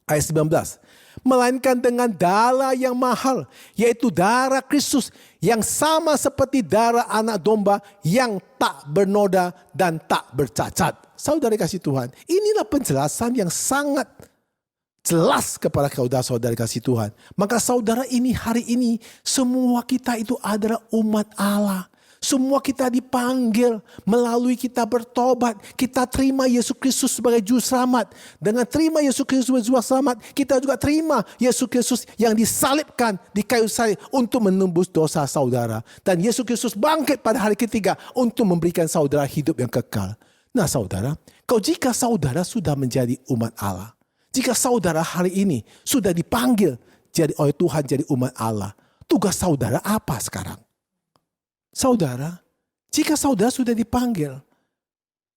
Ayat 19. Melainkan dengan darah yang mahal, yaitu darah Kristus yang sama seperti darah anak domba yang tak bernoda dan tak bercacat. Saudara kasih Tuhan, inilah penjelasan yang sangat jelas kepada saudara kasih Tuhan. Maka saudara ini hari ini, semua kita itu adalah umat Allah. Semua kita dipanggil melalui kita bertobat. Kita terima Yesus Kristus sebagai juru selamat. Dengan terima Yesus Kristus sebagai juru selamat, kita juga terima Yesus Kristus yang disalibkan di kayu salib untuk menembus dosa saudara. Dan Yesus Kristus bangkit pada hari ketiga untuk memberikan saudara hidup yang kekal. Nah saudara, jika saudara sudah menjadi umat Allah, jika saudara hari ini sudah dipanggil oleh Tuhan jadi umat Allah, tugas saudara apa sekarang? Saudara, jika saudara sudah dipanggil,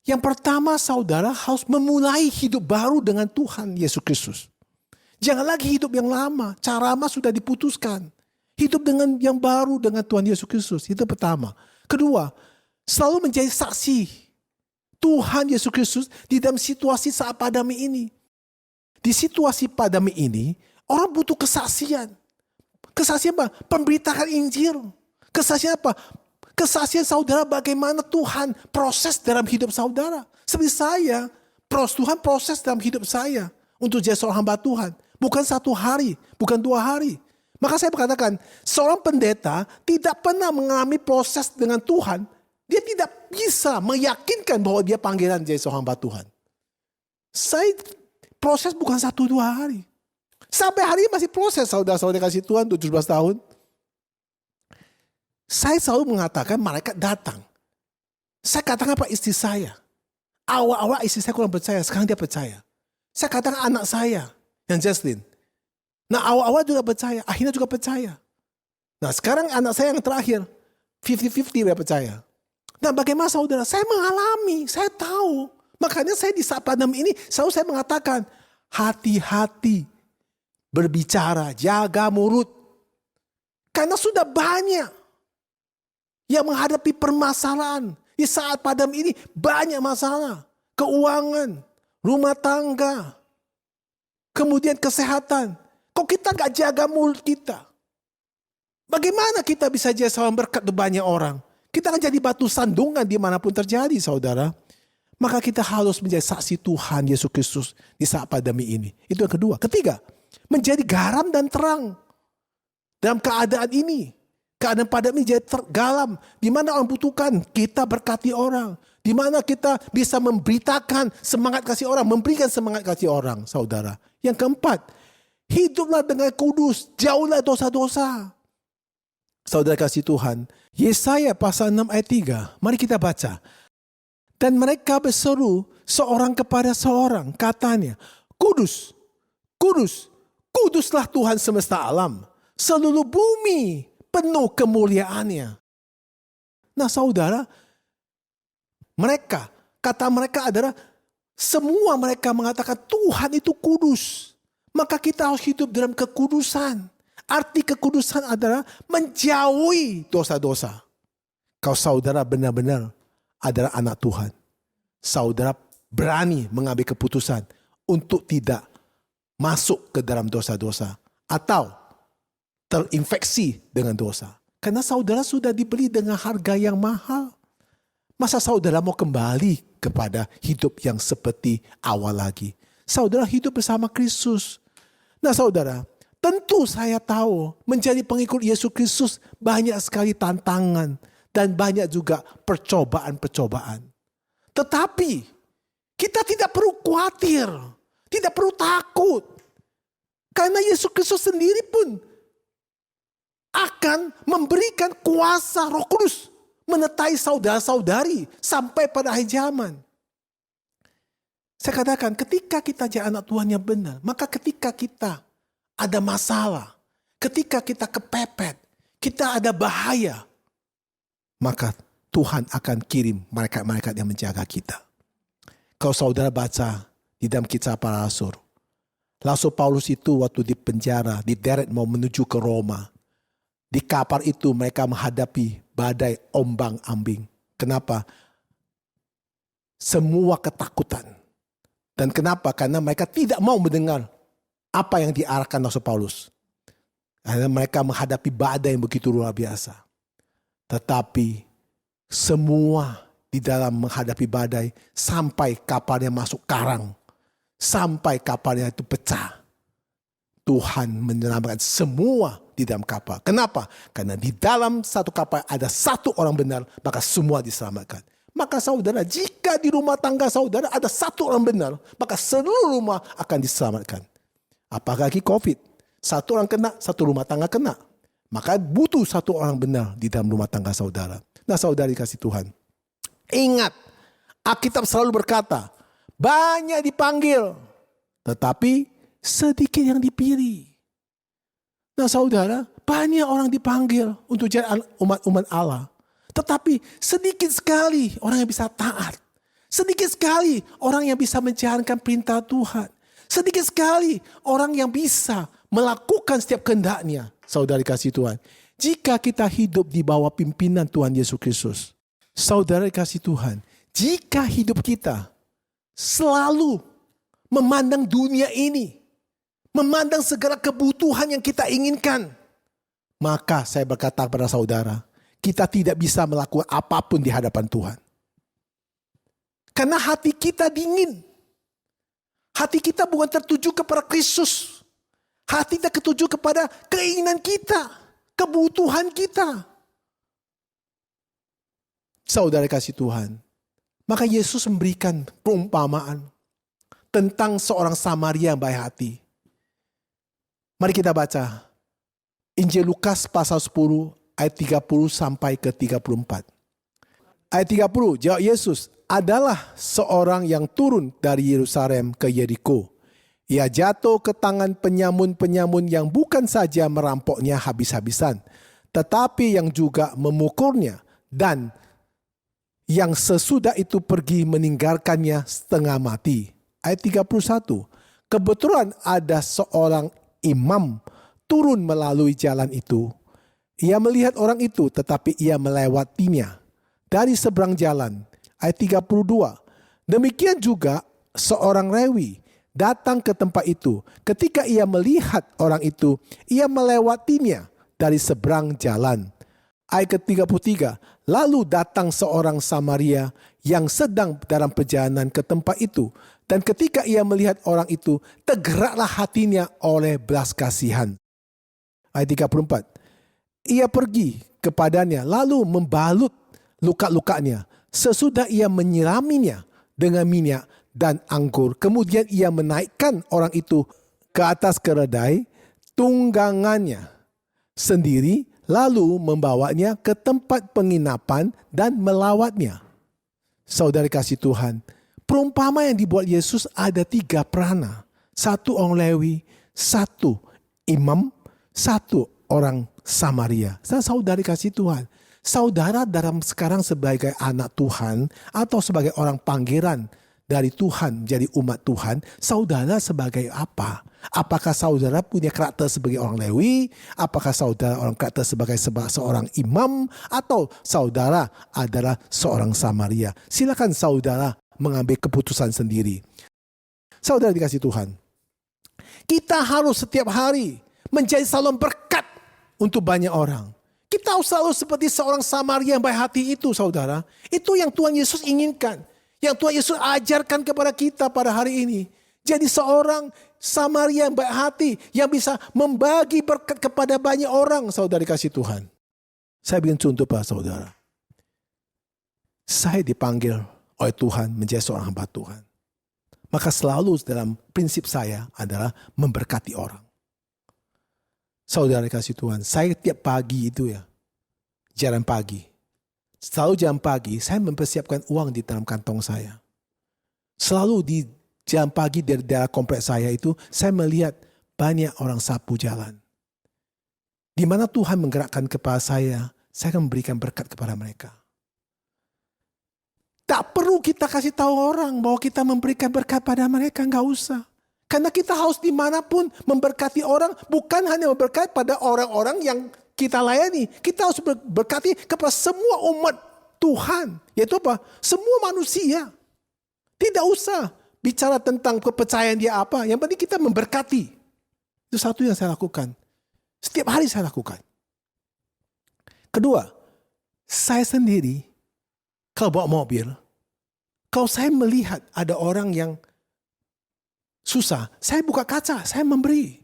yang pertama saudara harus memulai hidup baru dengan Tuhan Yesus Kristus. Jangan lagi hidup yang lama, cara lama sudah diputuskan. Hidup dengan yang baru dengan Tuhan Yesus Kristus, itu pertama. Kedua, selalu menjadi saksi Tuhan Yesus Kristus di dalam situasi saat pandemi ini. Di situasi pandemi ini, orang butuh kesaksian. Kesaksian apa? Pemberitakan Injil. Kesaksian apa? Kesaksian saudara bagaimana Tuhan proses dalam hidup saudara. Seperti saya, Tuhan proses dalam hidup saya untuk jadi seorang hamba Tuhan. Bukan 1 hari, bukan 2 hari. Maka saya berkatakan, seorang pendeta tidak pernah mengalami proses dengan Tuhan. Dia tidak bisa meyakinkan bahwa dia panggilan jadi seorang hamba Tuhan. Saya proses bukan 1-2 hari. Sampai hari ini masih proses saudara-saudara kasih Tuhan 17 tahun. Saya selalu mengatakan malaikat datang. Saya katakan apa istri saya. Awal-awal istri saya kurang percaya, sekarang dia percaya. Saya katakan anak saya, yang Jesslyn. Nah awal-awal juga percaya, akhirnya juga percaya. Nah sekarang anak saya yang terakhir, 50-50 dia percaya. Nah bagaimana saudara? Saya mengalami, saya tahu. Makanya saya di saat pandemi ini, selalu saya mengatakan, hati-hati berbicara, jaga mulut. Karena sudah banyak yang menghadapi permasalahan. Di saat pandemi ini banyak masalah. Keuangan, rumah tangga, kemudian kesehatan. Kok kita gak jaga mulut kita? Bagaimana kita bisa jadi seorang berkat untuk banyak orang? Kita akan jadi batu sandungan dimanapun terjadi saudara. Maka kita harus menjadi saksi Tuhan Yesus Kristus di saat pandemi ini. Itu yang kedua. Ketiga, menjadi garam dan terang dalam keadaan ini. Keadaan pandemi jadi garam. Di mana orang butuhkan, kita berkati orang. Di mana kita bisa memberitakan semangat kasih orang. Memberikan semangat kasih orang, saudara. Yang keempat, hiduplah dengan kudus. Jauhlah dosa-dosa. Saudara kasih Tuhan. Yesaya pasal 6 ayat 3. Mari kita baca. Dan mereka berseru seorang kepada seorang. Katanya, kudus, kudus, kuduslah Tuhan semesta alam. Seluruh bumi penuh kemuliaannya. Nah saudara, kata mereka adalah semua mereka mengatakan Tuhan itu kudus. Maka kita harus hidup dalam kekudusan. Arti kekudusan adalah menjauhi dosa-dosa. Kalau saudara benar-benar adalah anak Tuhan, saudara berani mengambil keputusan untuk tidak masuk ke dalam dosa-dosa atau terinfeksi dengan dosa. Karena saudara sudah dibeli dengan harga yang mahal. Masa saudara mau kembali kepada hidup yang seperti awal lagi? Saudara hidup bersama Kristus. Nah saudara, tentu saya tahu menjadi pengikut Yesus Kristus banyak sekali tantangan dan banyak juga percobaan-percobaan. Tetapi kita tidak perlu khawatir, tidak perlu takut. Karena Yesus Kristus sendiri pun akan memberikan kuasa Roh Kudus menyertai saudara-saudari sampai pada akhir zaman. Saya katakan ketika kita jadi anak Tuhan yang benar, maka ketika kita ada masalah, ketika kita kepepet, kita ada bahaya, maka Tuhan akan kirim malaikat-malaikat yang menjaga kita. Kalau saudara baca di dalam kisah para rasul, Rasul Paulus itu waktu di penjara, dideret mau menuju ke Roma. Di kapal itu mereka menghadapi badai ombang-ambing. Kenapa? Semua ketakutan. Dan kenapa? Karena mereka tidak mau mendengar apa yang diarahkan Rasul Paulus. Karena mereka menghadapi badai yang begitu luar biasa. Tetapi semua di dalam menghadapi badai sampai kapalnya masuk karang. Sampai kapalnya itu pecah. Tuhan menyelamatkan semua di dalam kapal. Kenapa? Karena di dalam satu kapal ada satu orang benar, maka semua diselamatkan. Maka saudara, jika di rumah tangga saudara ada satu orang benar, maka seluruh rumah akan diselamatkan. Apalagi COVID. Satu orang kena, satu rumah tangga kena. Maka butuh satu orang benar di dalam rumah tangga saudara. Nah saudara dikasih Tuhan. Ingat, Alkitab selalu berkata, banyak dipanggil, tetapi sedikit yang dipilih. Nah saudara, banyak orang dipanggil untuk jadi umat Allah. Tetapi sedikit sekali orang yang bisa taat. Sedikit sekali orang yang bisa menjalankan perintah Tuhan. Sedikit sekali orang yang bisa melakukan setiap kehendaknya. Saudara dikasih Tuhan. Jika kita hidup di bawah pimpinan Tuhan Yesus Kristus. Saudara dikasih Tuhan. Jika hidup kita selalu memandang dunia ini. Memandang segala kebutuhan yang kita inginkan. Maka saya berkata kepada saudara. Kita tidak bisa melakukan apapun di hadapan Tuhan. Karena hati kita dingin. Hati kita bukan tertuju kepada Kristus. Hati kita tertuju kepada keinginan kita. Kebutuhan kita. Saudara kasih Tuhan. Maka Yesus memberikan perumpamaan. Tentang seorang Samaria yang baik hati. Mari kita baca. Injil Lukas pasal 10. Ayat 30 sampai ke 34. Ayat 30, jawab Yesus, adalah seorang yang turun dari Yerusalem ke Yeriko. Ia jatuh ke tangan penyamun-penyamun yang bukan saja merampoknya habis-habisan, tetapi yang juga memukulnya dan yang sesudah itu pergi meninggalkannya setengah mati. Ayat 31, kebetulan ada seorang imam turun melalui jalan itu. Ia melihat orang itu tetapi ia melewatinya dari seberang jalan. Ayat 32. Demikian juga seorang Lewi datang ke tempat itu. Ketika ia melihat orang itu, ia melewatinya dari seberang jalan. Ayat ke-33. Lalu datang seorang Samaria yang sedang dalam perjalanan ke tempat itu. Dan ketika ia melihat orang itu, tergeraklah hatinya oleh belas kasihan. Ayat 34. Ia pergi kepadanya lalu membalut luka-lukanya. Sesudah ia menyiraminya dengan minyak dan anggur. Kemudian ia menaikkan orang itu ke atas keledai tunggangannya sendiri. Lalu membawanya ke tempat penginapan dan melawatnya. Saudara kasih Tuhan. Perumpamaan yang dibuat Yesus ada 3 perana. 1 orang Lewi, 1 imam, 1 orang Samaria. Saudara kasih Tuhan. Saudara dalam sekarang sebagai anak Tuhan atau sebagai orang panggilan dari Tuhan menjadi umat Tuhan, saudara sebagai apa? Apakah saudara punya karakter sebagai orang Lewi? Apakah saudara orang karakter sebagai seorang imam? Atau saudara adalah seorang Samaria? Silakan saudara mengambil keputusan sendiri. Saudara dikasih Tuhan, kita harus setiap hari menjadi saluran berkat untuk banyak orang. Kita harus selalu seperti seorang Samaria yang baik hati itu, saudara. Itu yang Tuhan Yesus inginkan. Yang Tuhan Yesus ajarkan kepada kita pada hari ini. Jadi seorang Samaria yang baik hati, yang bisa membagi berkat kepada banyak orang, saudara dikasih Tuhan. Saya bikin contoh pada saudara. Saya dipanggil oleh Tuhan menjadi seorang hamba Tuhan. Maka selalu dalam prinsip saya adalah memberkati orang. Saudara kasih Tuhan, saya tiap pagi itu jalan pagi. Selalu jam pagi, saya mempersiapkan uang di dalam kantong saya. Selalu di jam pagi dari daerah kompleks saya itu, saya melihat banyak orang sapu jalan. Di mana Tuhan menggerakkan kepala saya akan memberikan berkat kepada mereka. Tak perlu kita kasih tahu orang bahwa kita memberikan berkat pada mereka, enggak usah. Karena kita harus dimanapun memberkati orang, bukan hanya memberkati pada orang-orang yang kita layani. Kita harus berkati kepada semua umat Tuhan. Yaitu apa? Semua manusia. Tidak usah bicara tentang kepercayaan dia apa. Yang penting kita memberkati. Itu satu yang saya lakukan. Setiap hari saya lakukan. Kedua, saya sendiri kalau bawa mobil, kalau saya melihat ada orang yang susah, saya buka kaca, saya memberi.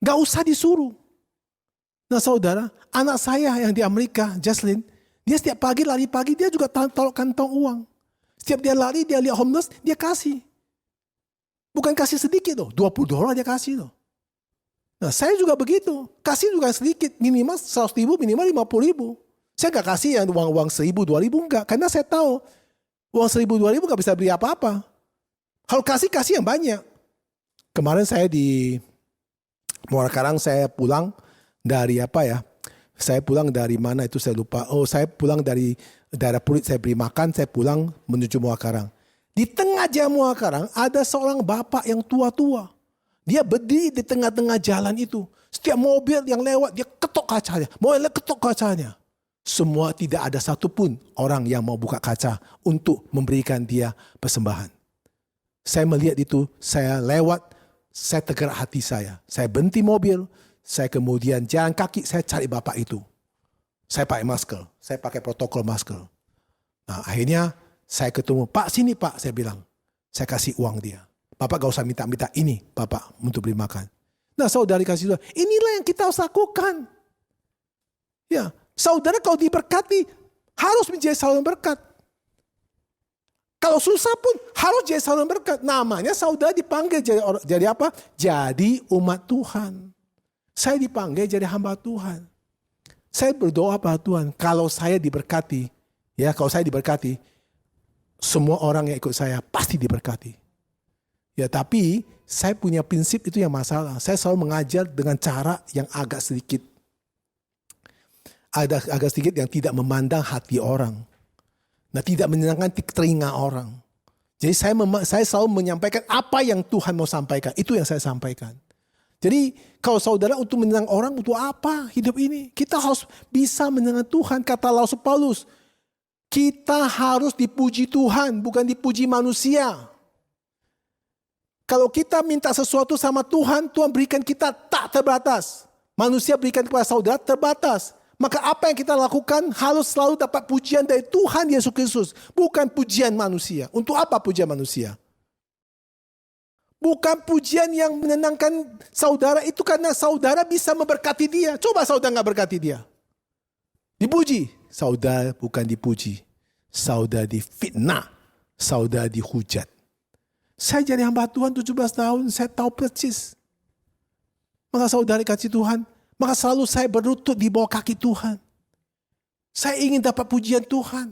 Gak usah disuruh. Nah saudara, anak saya yang di Amerika, Jaslyn, dia setiap pagi lari pagi, dia juga taruh kantong uang. Setiap dia lari, dia lihat homeless, dia kasih. Bukan kasih sedikit loh, $20 dia kasih loh. Nah saya juga begitu, kasih juga sedikit, minimal 100 ribu, minimal 50 ribu. Saya gak kasih yang uang 1.000, 2.000 enggak. Karena saya tahu uang 1.000, 2.000 gak bisa beli apa-apa. Kalau kasih yang banyak. Kemarin saya di Muara Karang, saya pulang dari saya pulang dari mana itu saya lupa. Saya pulang dari daerah Purit, saya beri makan, saya pulang menuju Muara Karang. Di tengah jalan Muara Karang ada seorang bapak yang tua-tua. Dia berdiri di tengah-tengah jalan itu. Setiap mobil yang lewat dia ketok kacanya. Mobilnya ketok kacanya. Semua tidak ada satupun orang yang mau buka kaca untuk memberikan dia persembahan. Saya melihat itu, saya lewat, saya tergerak hati saya. Saya berhenti mobil, saya kemudian jalan kaki, saya cari bapak itu. Saya pakai masker, saya pakai protokol masker. Nah akhirnya saya ketemu, Pak sini Pak, saya bilang. Saya kasih uang dia. Bapak gak usah minta-minta ini Bapak untuk beli makan. Nah saudara kasih Tuhan, inilah yang kita harus lakukan. Ya. Saudara kalau diberkati harus menjadi saluran berkat. Kalau susah pun harus jadi saluran berkat. Namanya saudara dipanggil jadi apa? Jadi umat Tuhan. Saya dipanggil jadi hamba Tuhan. Saya berdoa pada Tuhan. Kalau saya diberkati, semua orang yang ikut saya pasti diberkati. Ya tapi saya punya prinsip itu yang masalah. Saya selalu mengajar dengan cara yang agak sedikit yang tidak memandang hati orang. Nah, tidak menyenangkan telinga orang. Jadi saya selalu menyampaikan apa yang Tuhan mau sampaikan. Itu yang saya sampaikan. Jadi kalau saudara untuk menyenangkan orang, untuk apa hidup ini? Kita harus bisa menyenangkan Tuhan. Kata Rasul Paulus, kita harus dipuji Tuhan, bukan dipuji manusia. Kalau kita minta sesuatu sama Tuhan, Tuhan berikan kita tak terbatas. Manusia berikan kepada saudara terbatas. Maka apa yang kita lakukan harus selalu dapat pujian dari Tuhan Yesus Kristus. Bukan pujian manusia. Untuk apa pujian manusia? Bukan pujian yang menenangkan saudara itu karena saudara bisa memberkati dia. Coba saudara gak berkati dia. Dipuji. Saudara bukan dipuji. Saudara difitnah. Saudara dihujat. Saya jadi hamba Tuhan 17 tahun. Saya tahu persis. Maka saudara kasih Tuhan. Maka selalu saya berlutut di bawah kaki Tuhan. Saya ingin dapat pujian Tuhan.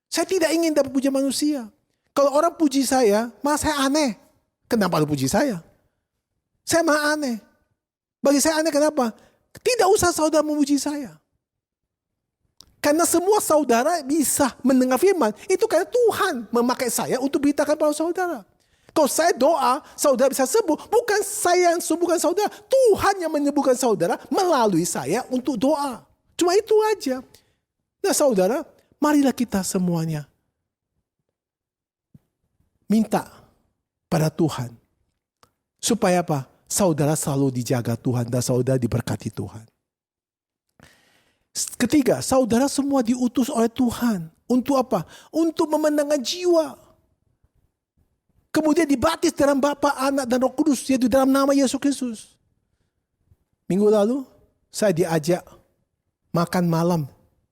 Saya tidak ingin dapat pujian manusia. Kalau orang puji saya, malah saya aneh. Kenapa lu puji saya? Saya malah aneh. Bagi saya aneh kenapa? Tidak usah saudara memuji saya. Karena semua saudara bisa mendengar firman. Itu karena Tuhan memakai saya untuk beritakan pada saudara. Kalau saya doa, saudara bisa sembuh. Bukan saya yang sembuhkan saudara. Tuhan yang menyembuhkan saudara melalui saya untuk doa. Cuma itu aja. Nah saudara, marilah kita semuanya minta pada Tuhan. Supaya apa? Saudara selalu dijaga Tuhan dan saudara diberkati Tuhan. Ketiga, saudara semua diutus oleh Tuhan. Untuk apa? Untuk memenangkan jiwa. Kemudian dibaptis dalam Bapa, Anak, dan Roh Kudus. Yaitu dalam nama Yesus Kristus. Minggu lalu, saya diajak makan malam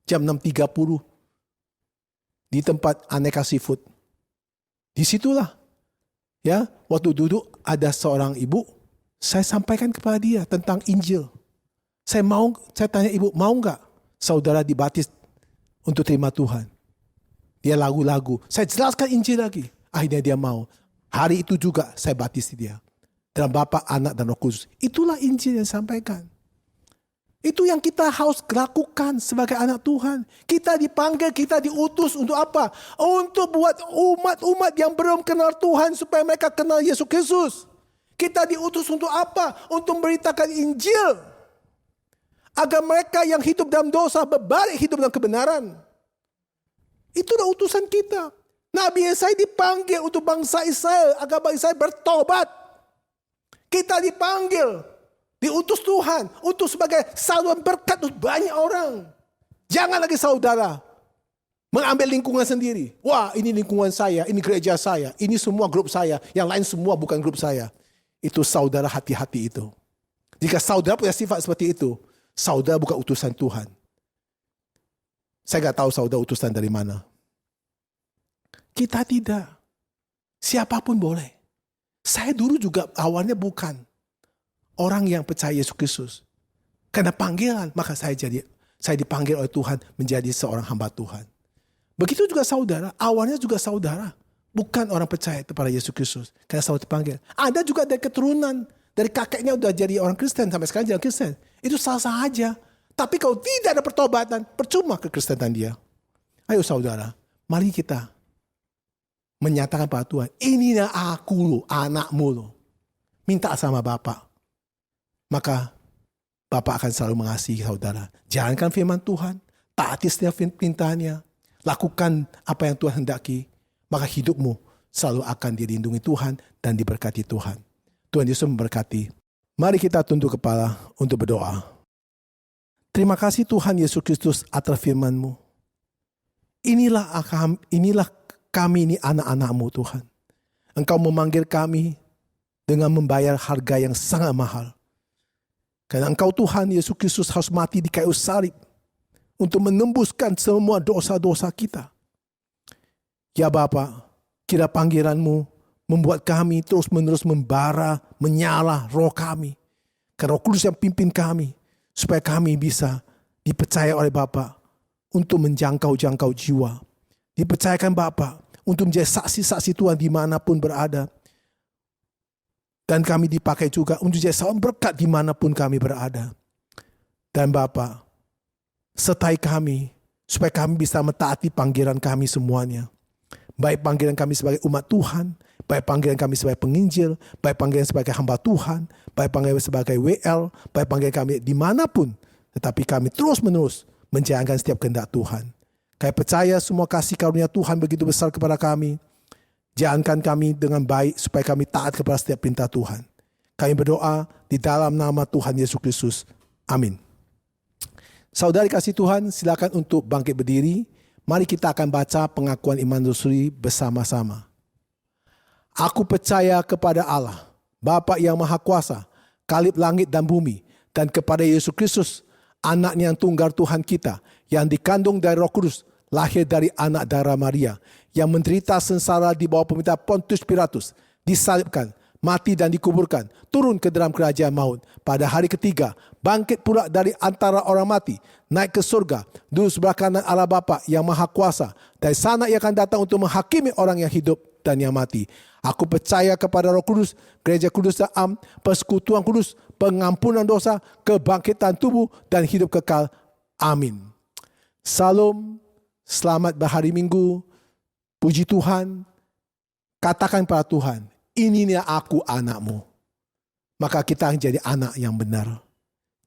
jam 6.30. Di tempat aneka seafood. Disitulah. Ya, waktu duduk ada seorang ibu. Saya sampaikan kepada dia tentang Injil. Saya tanya ibu, mau nggak saudara dibaptis untuk terima Tuhan? Dia lagu-lagu. Saya jelaskan Injil lagi. Akhirnya dia mau. Hari itu juga saya baptis dia. Dalam Bapa, Anak, dan Roh Kudus. Itulah Injil yang disampaikan. Itu yang kita harus lakukan sebagai anak Tuhan. Kita dipanggil, kita diutus untuk apa? Untuk buat umat-umat yang belum kenal Tuhan supaya mereka kenal Yesus Kristus. Kita diutus untuk apa? Untuk memberitakan Injil. Agar mereka yang hidup dalam dosa berbalik hidup dalam kebenaran. Itulah utusan kita. Nabi Yesaya dipanggil untuk bangsa Israel agar bangsa Israel bertobat. Kita dipanggil, diutus Tuhan untuk sebagai saluran berkat untuk banyak orang. Jangan lagi saudara mengambil lingkungan sendiri. Wah, ini lingkungan saya, ini gereja saya, ini semua grup saya, yang lain semua bukan grup saya. Itu saudara, hati-hati itu. Jika saudara punya sifat seperti itu, saudara bukan utusan Tuhan. Saya gak tahu saudara utusan dari mana. Kita tidak. Siapapun boleh. Saya dulu juga awalnya bukan orang yang percaya Yesus Kristus. Karena panggilan, maka saya dipanggil oleh Tuhan menjadi seorang hamba Tuhan. Begitu juga saudara, awalnya juga saudara. Bukan orang percaya kepada Yesus Kristus. Karena saudara dipanggil. Ada juga dari keturunan. Dari kakeknya udah jadi orang Kristen. Sampai sekarang jadi orang Kristen. Itu sah-sah aja. Tapi kalau tidak ada pertobatan, percuma kekristenan dia. Ayo saudara, mari kita menyatakan pada Tuhan. Inilah aku lo, anakmu lo. Minta sama Bapa. Maka Bapa akan selalu mengasihi saudara. Jalankan firman Tuhan. Taati setiap perintahnya. Lakukan apa yang Tuhan hendaki. Maka hidupmu selalu akan dilindungi Tuhan dan diberkati Tuhan. Tuhan Yesus memberkati. Mari kita tunduk kepala untuk berdoa. Terima kasih Tuhan Yesus Kristus atas firman-Mu. Inilah kami ini anak-anak-Mu Tuhan. Engkau memanggil kami dengan membayar harga yang sangat mahal. Karena Engkau Tuhan Yesus Kristus harus mati di kayu salib untuk menembuskan semua dosa-dosa kita. Ya Bapa, kira panggilan-Mu membuat kami terus-menerus membara, menyala roh kami. Karena Roh Kudus yang pimpin kami, supaya kami bisa dipercaya oleh Bapa untuk menjangkau jiwa. Dipercayakan Bapa untuk menjadi saksi-saksi Tuhan dimanapun berada. Dan kami dipakai juga untuk jadi salam berkat dimanapun kami berada. Dan Bapa, sertai kami supaya kami bisa mentaati panggilan kami semuanya. Baik panggilan kami sebagai umat Tuhan, baik panggilan kami sebagai penginjil, baik panggilan sebagai hamba Tuhan, baik panggilan sebagai WL, baik panggilan kami dimanapun. Tetapi kami terus-menerus menjalankan setiap kehendak Tuhan. Kami percaya semua kasih karunia Tuhan begitu besar kepada kami. Jalankan kami dengan baik supaya kami taat kepada setiap perintah Tuhan. Kami berdoa di dalam nama Tuhan Yesus Kristus. Amin. Saudari kasih Tuhan, silakan untuk bangkit berdiri. Mari kita akan baca pengakuan iman rasuli bersama-sama. Aku percaya kepada Allah, Bapa yang Maha Kuasa, Kalib langit dan bumi, dan kepada Yesus Kristus, Anaknya yang tunggal Tuhan kita, yang dikandung dari Roh Kudus, lahir dari anak darah Maria, yang menderita sengsara di bawah pemerintahan Pontius Pilatus, disalibkan, mati dan dikuburkan, turun ke dalam kerajaan maut. Pada hari ketiga, bangkit pula dari antara orang mati, naik ke surga, duduk sebelah kanan Allah Bapa yang Maha Kuasa. Dari sana ia akan datang untuk menghakimi orang yang hidup dan yang mati. Aku percaya kepada Roh Kudus, gereja kudus dan am, persekutuan kudus, pengampunan dosa, kebangkitan tubuh dan hidup kekal. Amin. Salam, selamat berhari Minggu. Puji Tuhan. Katakan pada Tuhan, inilah aku anakmu. Maka kita jadi anak yang benar.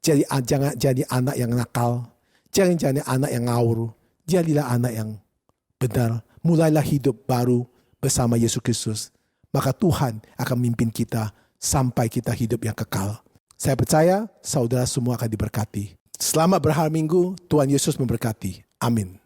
Jangan jadi anak yang nakal. Jangan jadi anak yang ngawur. Jadilah anak yang benar. Mulailah hidup baru bersama Yesus Kristus. Maka Tuhan akan memimpin kita sampai kita hidup yang kekal. Saya percaya saudara semua akan diberkati. Selamat berhari Minggu. Tuhan Yesus memberkati. Amin.